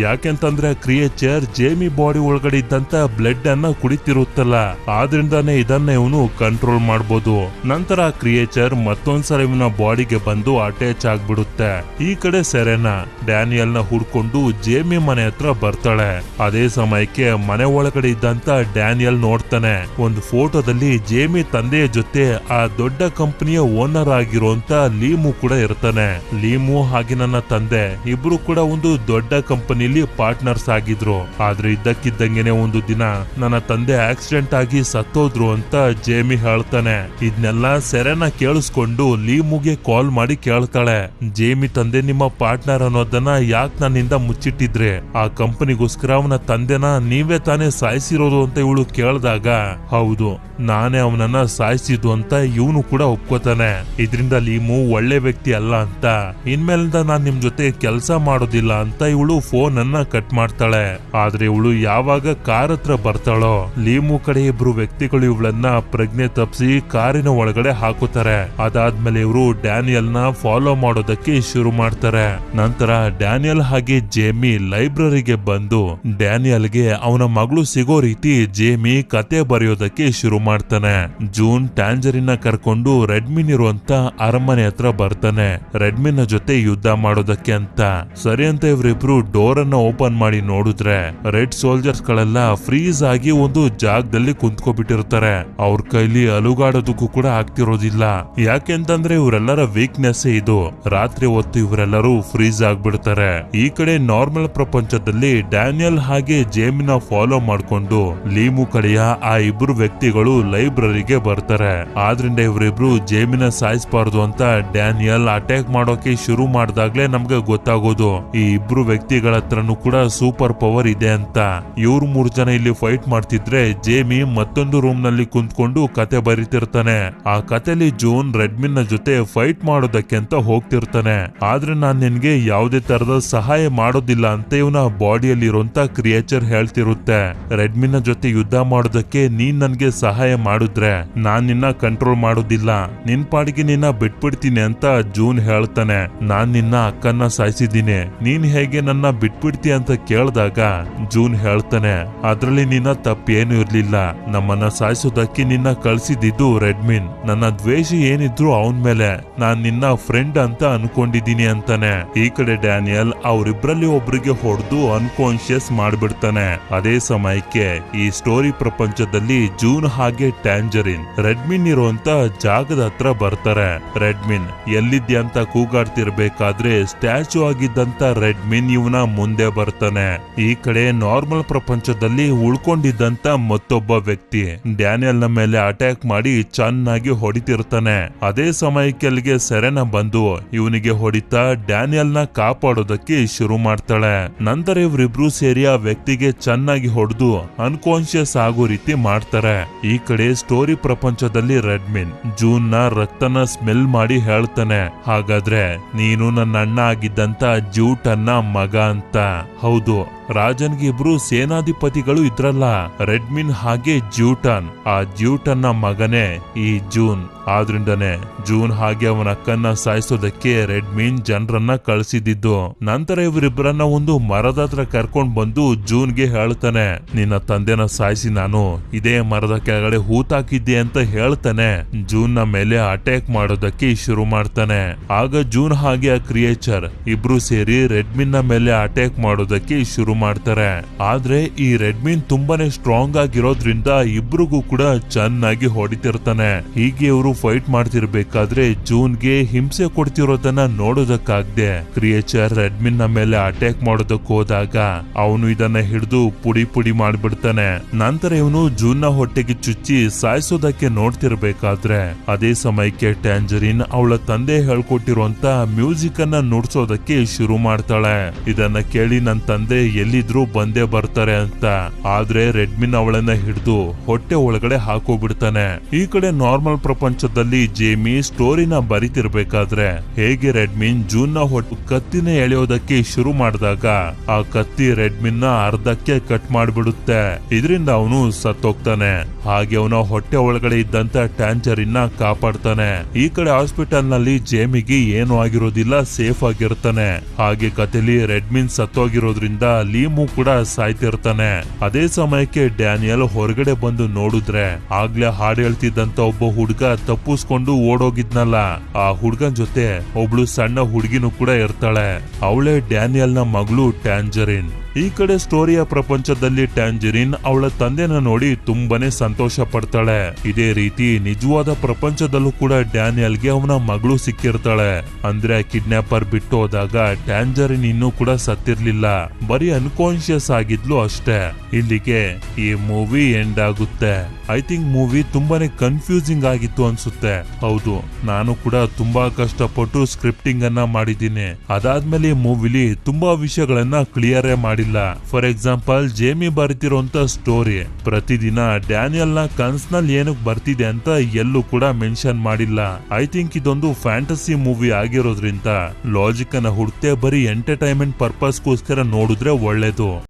ಯಾಕೆಂತಂದ್ರೆ ಕ್ರಿಯೇಚರ್ ಜೇಮಿ ಬಾಡಿ ಒಳಗಡೆ ಇದ್ದಂತ ಬ್ಲಡ್ ಅನ್ನ ಕುಡಿತಿರುತ್ತಲ್ಲ, ಆದ್ರಿಂದಾನೇ ಇದನ್ನ ಇವನು ಕಂಟ್ರೋಲ್ ಮಾಡಬಹುದು. ನಂತರ ಆ ಕ್ರಿಯೇಚರ್ ಮತ್ತೊಂದ್ಸಲ ಇವನ ಬಾಡಿಗೆ ಬಂದು ಅಟ್ಯಾಚ್ ಆಗ್ಬಿಡುತ್ತೆ. ಈ ಕಡೆ ಸೆರೆನಾ ಡ್ಯಾನಿಯಲ್ ನ ಹುಡ್ಕೊಂಡು ಜೇಮಿ ಮನೆ ಹತ್ರ ಬರ್ತಾಳೆ. ಅದೇ ಸಮಯಕ್ಕೆ ಮನೆ ಒಳಗಡೆ ಇದ್ದಂತ ಡ್ಯಾನಿಯಲ್ ನೋಡ್ತಾನೆ, ಒಂದು ಫೋಟೋದಲ್ಲಿ ಜೇಮಿ ತಂದೆಯ ಜೊತೆ ಆ ದೊಡ್ಡ ಕಂಪನಿಯ ಓನರ್ ಆಗಿರುವಂತ ಲೀಮು ಕೂಡ ಇರ್ತಾನೆ. ಲೀಮು ಹಾಗೆ ನನ್ನ ತಂದೆ ಇಬ್ರು ಕೂಡ ಒಂದು ದೊಡ್ಡ ಕಂಪನಿಲಿ ಪಾರ್ಟ್ನರ್ಸ್ ಆಗಿದ್ರು. ಆದ್ರೆ ಇದ್ದಕ್ಕಿದ್ದಂಗೆನೆ ಒಂದು ದಿನ ನನ್ನ ತಂದೆ ಆಕ್ಸಿಡೆಂಟ್ ಆಗಿ ಸತ್ತೋದ್ರು ಅಂತ ಜೇಮಿ ಹೇಳ್ತಾನೆ. ಇದನ್ನೆಲ್ಲ ಸೆರೆನಾ ಕೇಳಿಸ್ಕೊಂಡು ಲೀಮುಗೆ ಕಾಲ್ ಮಾಡಿ ಕೇಳ್ತಾಳೆ, ಜೇಮಿ ತಂದೆ ನಿಮ್ಮ ಪಾರ್ಟ್ನರ್ ಅನ್ನೋದನ್ನ ಯಾಕೆ ನನ್ನಿಂದ ಮುಚ್ಚಿಟ್ಟಿದ್ರೆ? ಆ ಕಂಪನಿಗೋಸ್ಕರ ಅವನ ತಂದೆನ ನೀವೇ ತಾನೇ ಸಾಯಿಸಿರೋದು ಅಂತ ಇವಳು ಕೇಳಿದಾಗ, ಹೌದು ನಾನೇ ಅವನನ್ನ ಸಾಯಿಸಿದ್ದು ಅಂತ ಇವನು ಕೂಡ ಒಪ್ಕೋತಾನೆ. ಇದರಿಂದ ಲೀಮು ಒಳ್ಳೆ ವ್ಯಕ್ತಿ ಅಲ್ಲ ಅಂತ, ಇನ್ಮೇಲಿಂದ ನಾನ್ ನಿಮ್ ಜೊತೆ ಕೆಲಸ ಮಾಡೋದಿಲ್ಲ ಅಂತ ಇವಳು ಫೋನ್ ಅನ್ನ ಕಟ್ ಮಾಡ್ತಾಳೆ. ಆದ್ರೆ ಇವಳು ಯಾವಾಗ ಕಾರ್ ಹತ್ರ ಬರ್ತಾಳೋ ಲೀಮು ಕಡೆ ಇಬ್ರು ವ್ಯಕ್ತಿಗಳು ಇವಳನ್ನ ಪ್ರಜ್ಞೆ ತಪ್ಪಿಸಿ ಕಾರಿನ ಒಳಗಡೆ ಹಾಕುತ್ತಾರೆ. ಅದಾದ್ಮೇಲೆ ಇವರು ಡ್ಯಾನಿಯಲ್ ನ ಫಾಲೋ ಮಾಡೋದಕ್ಕೆ ಶುರು ಮಾಡ್ತಾರೆ. ನಂತರ ಡ್ಯಾನಿಯಲ್ ಹಾಗೆ ಜೇಮಿ ಲೈಬ್ರರಿಗೆ ಬಂದು ಡ್ಯಾನಿಯಲ್ಗೆ ಅವನ ಮಗಳು ಸಿಗೋ ರೀತಿ ಜೇಮಿ ಕತೆ ಬರೆಯೋದಕ್ಕೆ ಶುರು ಮಾಡ್ತಾನೆ. ಜೂನ್ ಟ್ಯಾಂಜರಿನ್ ಕರ್ಕೊಂಡು ರೆಡ್ಮಿನ್ ಇರುವಂತ ಅರಮನೆ ಹತ್ರ ಬರ್ತಾನೆ, ರೆಡ್ಮಿನ್ ಜೊತೆ ಯುದ್ಧ ಮಾಡೋದಕ್ಕೆ ಅಂತ. ಸರಿ ಅಂತ ಇವರಿಬ್ರು ಡೋರ್ ಅನ್ನ ಓಪನ್ ಮಾಡಿ ನೋಡಿದ್ರೆ ರೆಡ್ ಸೋಲ್ಜರ್ಸ್ ಗಳೆಲ್ಲ ಫ್ರೀಸ್ ಆಗಿ ಒಂದು ಜಾಗದಲ್ಲಿ ಕುಂತ್ಕೊಬಿಟ್ಟಿರ್ತಾರೆ. ಅವ್ರ ಕೈಲಿ ಅಲುಗಾಡೋದಕ್ಕೂ ಕೂಡ ಆಗ್ತಿರೋದಿಲ್ಲ. ಯಾಕೆಂತಂದ್ರೆ ಇವರೆಲ್ಲರ ವೀಕ್ನೆಸ್ ಇದು, ರಾತ್ರಿ ಹೊತ್ತು ಇವರೆಲ್ಲರೂ ಫ್ರೀಸ್ ಆಗ್ಬಿಡ್ತಾರೆ. ಈ ಕಡೆ ನಾರ್ಮಲ್ ಪ್ರಪಂಚದಲ್ಲಿ ಡ್ಯಾನಿಯಲ್ ಹಾಗೆ ಜೇಮಿನ ಫಾಲೋ ಮಾಡ್ಕೊಂಡು ಲೀಮು ಕಡೆಯ ಆ ಇಬ್ರು ವ್ಯಕ್ತಿಗಳು ಲೈಬ್ರರಿಗೆ ಬರ್ತಾರೆ. ಆದ್ರಿಂದ ಇವರಿಬ್ರು ಜೇಮಿನ ಸಾಯಿಸಬಾರ್ದು ಅಂತ ಡ್ಯಾನಿಯಲ್ ಅಟ್ಯಾಕ್ ಮಾಡೋಕೆ ಶುರು ಮಾಡಿದಾಗ್ಲೇ ನಮ್ಗೆ ಗೊತ್ತಾಗೋದು ಈ ಇಬ್ರು ವ್ಯಕ್ತಿಗಳ ಹತ್ರನೂ ಕೂಡ ಸೂಪರ್ ಪವರ್ ಇದೆ ಅಂತ. ಇವ್ರು 3 ಜನ ಇಲ್ಲಿ ಫೈಟ್ ಮಾಡ್ತಿದ್ರೆ ಜೇಮಿ ಮತ್ತೊಂದು ರೂಮ್ ನಲ್ಲಿ ಕುಂತ್ಕೊಂಡು ಕತೆ ಬರೀತಿರ್ತಾನೆ. ಆ ಕತೆಲಿ ಜೂನ್ ರೆಡ್ಮಿನ್ ನ ಜೊತೆ ಫೈಟ್ ಮಾಡೋದಕ್ಕೆ ಅಂತ ಹೋಗ್ತಿರ್ತಾನೆ. ಆದ್ರೆ ನಾನ್ ನಿನ್ಗೆ ಯಾವುದೇ ತರದ ಸಹಾಯ ಮಾಡೋದಿಲ್ಲ ಅಂತ ಇವನ ಬಾಡಿಯಲ್ಲಿ ಇರುವಂತ ಕ್ರಿಯೇಚರ್ ಹೇಳ್ತಿರುತ್ತೆ. ರೆಡ್ಮಿನ್ ನ ಜೊತೆ ಯುದ್ಧ ಮಾಡೋದಕ್ಕೆ ನೀನ್ ನನ್ಗೆ ಸಹಾಯ ಮಾಡಿದ್ರೆ ನಾನ್ ನಿನ್ನ ಕಂಟ್ರೋಲ್ ಮಾಡೋದಿಲ್ಲ, ನಿನ್ ಪಾಡಿಗೆ ನಿನ್ನ ಬಿಟ್ಬಿಡ್ತೀನಿ ಅಂತ ಜೂನ್ ಹೇಳ್ತಾನೆ. ನಾನ್ ನಿನ್ನ ಅಕ್ಕನ್ನ ಸಾಯಿಸಿದ್ದೀನಿ, ನೀನ್ ಹೇಗೆ ನನ್ನ ಬಿಟ್ಬಿಡ್ತಿ ಅಂತ ಕೇಳಿದಾಗ ಜೂನ್ ಹೇಳ್ತಾನೆ, ಅದ್ರಲ್ಲಿ ನಿನ್ನ ತಪ್ಪೇನು ಇರ್ಲಿಲ್ಲ, ನಮ್ಮನ್ನ ಸಾಯಿಸೋದಕ್ಕೆ ನಿನ್ನ ಕಳ್ಸಿದ್ದು ರೆಡ್ಮಿನ್. ನನ್ನ ದ್ವೇಷ ಏನಿದ್ರು ಅವನ್ ಮೇಲೆ ನಾನ್ ನಿನ್ನ ಫ್ರೆಂಡ್ ಅಂತ ಅನ್ಕೊಂಡಿದ್ದೀನಿ ಅಂತಾನೆ. ಈ ಕಡೆ ಡ್ಯಾನಿಯಲ್ ಅವರಿಬ್ರಲ್ಲಿ ಒಬ್ರಿಗೆ ಹೊಡೆದು ಅನ್ಕಾನ್ಶಿಯಸ್ ಮಾಡ್ಬಿಡ್ತಾನೆ. ಅದೇ ಸಮಯಕ್ಕೆ ಈ ಸ್ಟೋರಿ ಪ್ರಪಂಚದಲ್ಲಿ ಜೂನ್ ಹಾಗೆ ಟ್ಯಾಂಜರಿನ್ ರೆಡ್ಮಿನ್ ಇರುವಂತ ಜಾಗದ ಹತ್ರ ಬರ್ತಾರೆ. ರೆಡ್ಮಿನ್ ಎಲ್ಲಿದ್ಯಾ ಅಂತ ಕೂಗಾಡ್ತಿರ್ಬೇಕಾದ್ರೆ ಸ್ಟ್ಯಾಚು ಆಗಿದ್ದಂತ ರೆಡ್ಮಿನ್ ಇವನ ಮುಂದೆ ಬರ್ತಾನೆ. ಈ ಕಡೆ ನಾರ್ಮಲ್ ಪ್ರಪಂಚದಲ್ಲಿ ಉಳ್ಕೊಂಡಿದ್ದಂತ ಮತ್ತೊಬ್ಬ ವ್ಯಕ್ತಿ ಡ್ಯಾನಿಯಲ್ ನ ಮೇಲೆ ಅಟ್ಯಾಕ್ ಮಾಡಿ ಚೆನ್ನಾಗಿ ಹೊಡಿತಿರ್ತಾನೆ. ಅದೇ ಸಮಯಕ್ಕೆ ಅಲ್ಲಿಗೆ ಸೆರೆನಾ ಬಂದು ಇವನಿಗೆ ಹೊಡಿತಾ ಡ್ಯಾನಿಯಲ್ ನ ಕಾಪಾಡೋದಕ್ಕೆ ಶುರು ಮಾಡ್ತಾಳೆ. ನಂತರ ಇವರಿಬ್ರು ಸೇರಿ ಆ ವ್ಯಕ್ತಿಗೆ ಚೆನ್ನಾಗಿ ಹೊಡೆದು ಅನ್ಕಾನ್ಶಿಯಸ್ ಆಗೋ ರೀತಿ ಮಾಡ್ತಾರೆ. ಈ ಕಡೆ ಸ್ಟೋರಿ ಪ್ರಪಂಚದಲ್ಲಿ ರೆಡ್ಮಿನ್ ಜೂನ್ ನ ರಕ್ತನ ಸ್ಮೆಲ್ ಮಾಡಿ ಹೇಳ್ತಾನೆ, ಹಾಗಾದ್ರೆ ನೀನು ನನ್ನ ಅಣ್ಣ ಆಗಿದ್ದಂತ ಜೂಟನ್ನ ಮಗ ಅಂತ. ಹೌದು, ರಾಜನ್ಗೆ ಇಬ್ರು ಸೇನಾಧಿಪತಿಗಳು ಇದ್ರಲ್ಲ, ರೆಡ್ಮಿನ್ ಹಾಗೆ ಜ್ಯೂಟನ್. ಆ ಜ್ಯೂಟನ್ ನ ಮಗನೇ ಈ ಜೂನ್. ಆದ್ರಿಂದನೇ ಜೂನ್ ಹಾಗೆ ಅವನ ಅಕ್ಕನ್ನ ಸಾಯಿಸೋದಕ್ಕೆ ರೆಡ್ಮಿನ್ ಜನರನ್ನ ಕಳಿಸಿದ್ದು. ನಂತರ ಇವರಿಬ್ಬರನ್ನ ಒಂದು ಮರದ ಹತ್ರ ಕರ್ಕೊಂಡ್ ಬಂದು ಜೂನ್ಗೆ ಹೇಳ್ತಾನೆ, ನಿನ್ನ ತಂದೆನ ಸಾಯಿಸಿ ನಾನು ಇದೇ ಮರದ ಕೆಳಗಡೆ ಹೂತಾಕಿದ್ದೆ ಅಂತ ಹೇಳ್ತಾನೆ. ಜೂನ್ ನ ಮೇಲೆ ಅಟ್ಯಾಕ್ ಮಾಡೋದಕ್ಕೆ ಶುರು ಮಾಡ್ತಾನೆ. ಆಗ ಜೂನ್ ಹಾಗೆ ಆ ಕ್ರಿಯೇಚರ್ ಇಬ್ರು ಸೇರಿ ರೆಡ್ಮಿನ್ ನ ಮೇಲೆ ಅಟ್ಯಾಕ್ ಮಾಡೋದಕ್ಕೆ ಶುರು ಮಾಡ್ತಾರೆ. ಆದ್ರೆ ಈ ರೆಡ್ಮಿನ್ ತುಂಬಾನೇ ಸ್ಟ್ರಾಂಗ್ ಆಗಿರೋದ್ರಿಂದ ಇಬ್ರಿಗೂ ಕೂಡ ಚೆನ್ನಾಗಿ ಹೊಡಿತಿರ್ತಾನೆ. ಹೀಗೆ ಇವರು ಫೈಟ್ ಮಾಡ್ತಿರ್ಬೇಕಾದ್ರೆ ಜೂನ್ಗೆ ಹಿಂಸೆ ಕೊಡ್ತಿರೋದನ್ನ ನೋಡೋದಕ್ಕಾಗ್ದೆ ಕ್ರಿಯೇಚರ್ ರೆಡ್ಮಿನ್ ನ ಮೇಲೆ ಅಟ್ಯಾಕ್ ಮಾಡೋದಕ್ಕೆ ಹೋದಾಗ ಅವನು ಇದನ್ನ ಹಿಡಿದು ಪುಡಿ ಪುಡಿ ಮಾಡ್ಬಿಡ್ತಾನೆ. ನಂತರ ಇವನು ಜೂನ್ ನ ಹೊಟ್ಟೆಗೆ ಚುಚ್ಚಿ ಸಾಯಿಸೋದಕ್ಕೆ ನೋಡ್ತಿರ್ಬೇಕಾದ್ರೆ ಅದೇ ಸಮಯಕ್ಕೆ ಟ್ಯಾಂಜರಿನ್ ಅವಳ ತಂದೆ ಹೇಳ್ಕೊಟ್ಟಿರುವಂತ ಮ್ಯೂಸಿಕ್ ಅನ್ನ ನುಡ್ಸೋದಕ್ಕೆ ಶುರು ಮಾಡ್ತಾಳೆ. ಇದನ್ನ ಕೇಳಿ ನನ್ ತಂದೆ ಎಲ್ಲಿದ್ರು ಬಂದೇ ಬರ್ತಾರೆ ಅಂತ. ಆದ್ರೆ ರೆಡ್ಮಿನ್ ಅವಳನ್ನ ಹಿಡಿದು ಹೊಟ್ಟೆ ಒಳಗಡೆ ಹಾಕೋಬಿಡ್ತಾನೆ. ಈ ಕಡೆ ನಾರ್ಮಲ್ ಪ್ರಪಂಚದಲ್ಲಿ ಜೇಮಿ ಸ್ಟೋರಿನ ಬರಿತಿರ್ಬೇಕಾದ್ರೆ ಹೇಗೆ ರೆಡ್ಮಿನ್ ಜೂನ್ ನ ಕತ್ತಿನ ಎಳೆಯೋದಕ್ಕೆ ಶುರು ಮಾಡಿದಾಗ ಆ ಕತ್ತಿ ರೆಡ್ಮಿನ್ ನ ಅರ್ಧಕ್ಕೆ ಕಟ್ ಮಾಡ್ಬಿಡುತ್ತೆ. ಇದರಿಂದ ಅವನು ಸತ್ತೋಗ್ತಾನೆ. ಹಾಗೆ ಅವನ ಹೊಟ್ಟೆ ಒಳಗಡೆ ಇದ್ದಂತ ಟ್ಯಾಂಜರಿನ್ ನ ಕಾಪಾಡ್ತಾನೆ. ಈ ಕಡೆ ಹಾಸ್ಪಿಟಲ್ ನಲ್ಲಿ ಜೇಮಿಗೆ ಏನು ಆಗಿರೋದಿಲ್ಲ, ಸೇಫ್ ಆಗಿರ್ತಾನೆ. ಹಾಗೆ ಕಥೆಲಿ ರೆಡ್ಮಿನ್ ಸತ್ತೋಗಿರೋದ್ರಿಂದ ಲೀಮು ಕೂಡ ಸಾಯ್ತಿರ್ತಾನೆ. ಅದೇ ಸಮಯಕ್ಕೆ ಡ್ಯಾನಿಯಲ್ ಹೊರಗಡೆ ಬಂದು ನೋಡಿದ್ರೆ ಆಗ್ಲೇ ಹಾಡು ಹೇಳ್ತಿದ್ದಂತ ಒಬ್ಬ ಹುಡುಗ ತಪ್ಪಿಸ್ಕೊಂಡು ಓಡೋಗಿದ್ನಲ್ಲ, ಆ ಹುಡುಗನ್ ಜೊತೆ ಒಬ್ಳು ಸಣ್ಣ ಹುಡುಗಿನೂ ಕೂಡ ಇರ್ತಾಳೆ. ಅವಳೇ ಡ್ಯಾನಿಯಲ್ ನ ಮಗಳು ಟ್ಯಾಂಜರಿನ್. ಈ ಕಡೆ ಸ್ಟೋರಿಯ ಪ್ರಪಂಚದಲ್ಲಿ ಟ್ಯಾಂಜರಿನ್ ಅವಳ ತಂದೆನ ನೋಡಿ ತುಂಬಾನೇ ಸಂತೋಷ ಪಡ್ತಾಳೆ. ಇದೇ ರೀತಿ ನಿಜವಾದ ಪ್ರಪಂಚದಲ್ಲೂ ಕೂಡ ಡ್ಯಾನಿಯಲ್ಗೆ ಅವನ ಮಗಳು ಸಿಕ್ಕಿರ್ತಾಳೆ. ಅಂದ್ರೆ ಕಿಡ್ನಾಪರ್ ಬಿಟ್ಟು ಹೋದಾಗ ಟ್ಯಾಂಜರಿನ್ ಇನ್ನೂ ಕೂಡ ಸತ್ತಿರ್ಲಿಲ್ಲ, ಬರೀ ಅನ್ಕಾನ್ಶಿಯಸ್ ಆಗಿದ್ಲು ಅಷ್ಟೇ. ಇಲ್ಲಿಗೆ ಈ ಮೂವಿ ಎಂಡ್ ಆಗುತ್ತೆ. ಐ ಥಿಂಕ್ ಮೂವಿ ತುಂಬಾನೇ ಕನ್ಫ್ಯೂಸಿಂಗ್ ಆಗಿತ್ತು ಅನ್ಸುತ್ತೆ. ಹೌದು, ನಾನು ಕೂಡ ತುಂಬಾ ಕಷ್ಟಪಟ್ಟು ಸ್ಕ್ರಿಪ್ಟಿಂಗ್ ಅನ್ನ ಮಾಡಿದ್ದೀನಿ. ಅದಾದ್ಮೇಲೆ ಈ ಮೂವಿಲಿ ತುಂಬಾ ವಿಷಯಗಳನ್ನ ಕ್ಲಿಯರೇ ಮಾಡಿಲ್ಲ. ಫಾರ್ ಎಕ್ಸಾಂಪಲ್, ಜೇಮಿ ಬರ್ತಿರೋಂತ ಸ್ಟೋರಿ ಪ್ರತಿದಿನ ಡ್ಯಾನಿಯಲ್ ನ ಕನ್ಸ್ನಲ್ಲಿ ಏನಕ್ಕೆ ಬರ್ತಿದೆ ಅಂತ ಎಲ್ಲೂ ಕೂಡ ಮೆನ್ಷನ್ ಮಾಡಿಲ್ಲ. ಐ ಥಿಂಕ್ ಇದೊಂದು ಫ್ಯಾಂಟಸಿ ಮೂವಿ ಆಗಿರೋದ್ರಿಂದ ಲಾಜಿಕ್ ಅನ್ನ ಹುಡುಕ್ತೆ ಬರೀ ಎಂಟರ್ಟೈನ್ಮೆಂಟ್ ಪರ್ಪಸ್ಗೋಸ್ಕರ ನೋಡಿದ್ರೆ ಒಳ್ಳೇದು.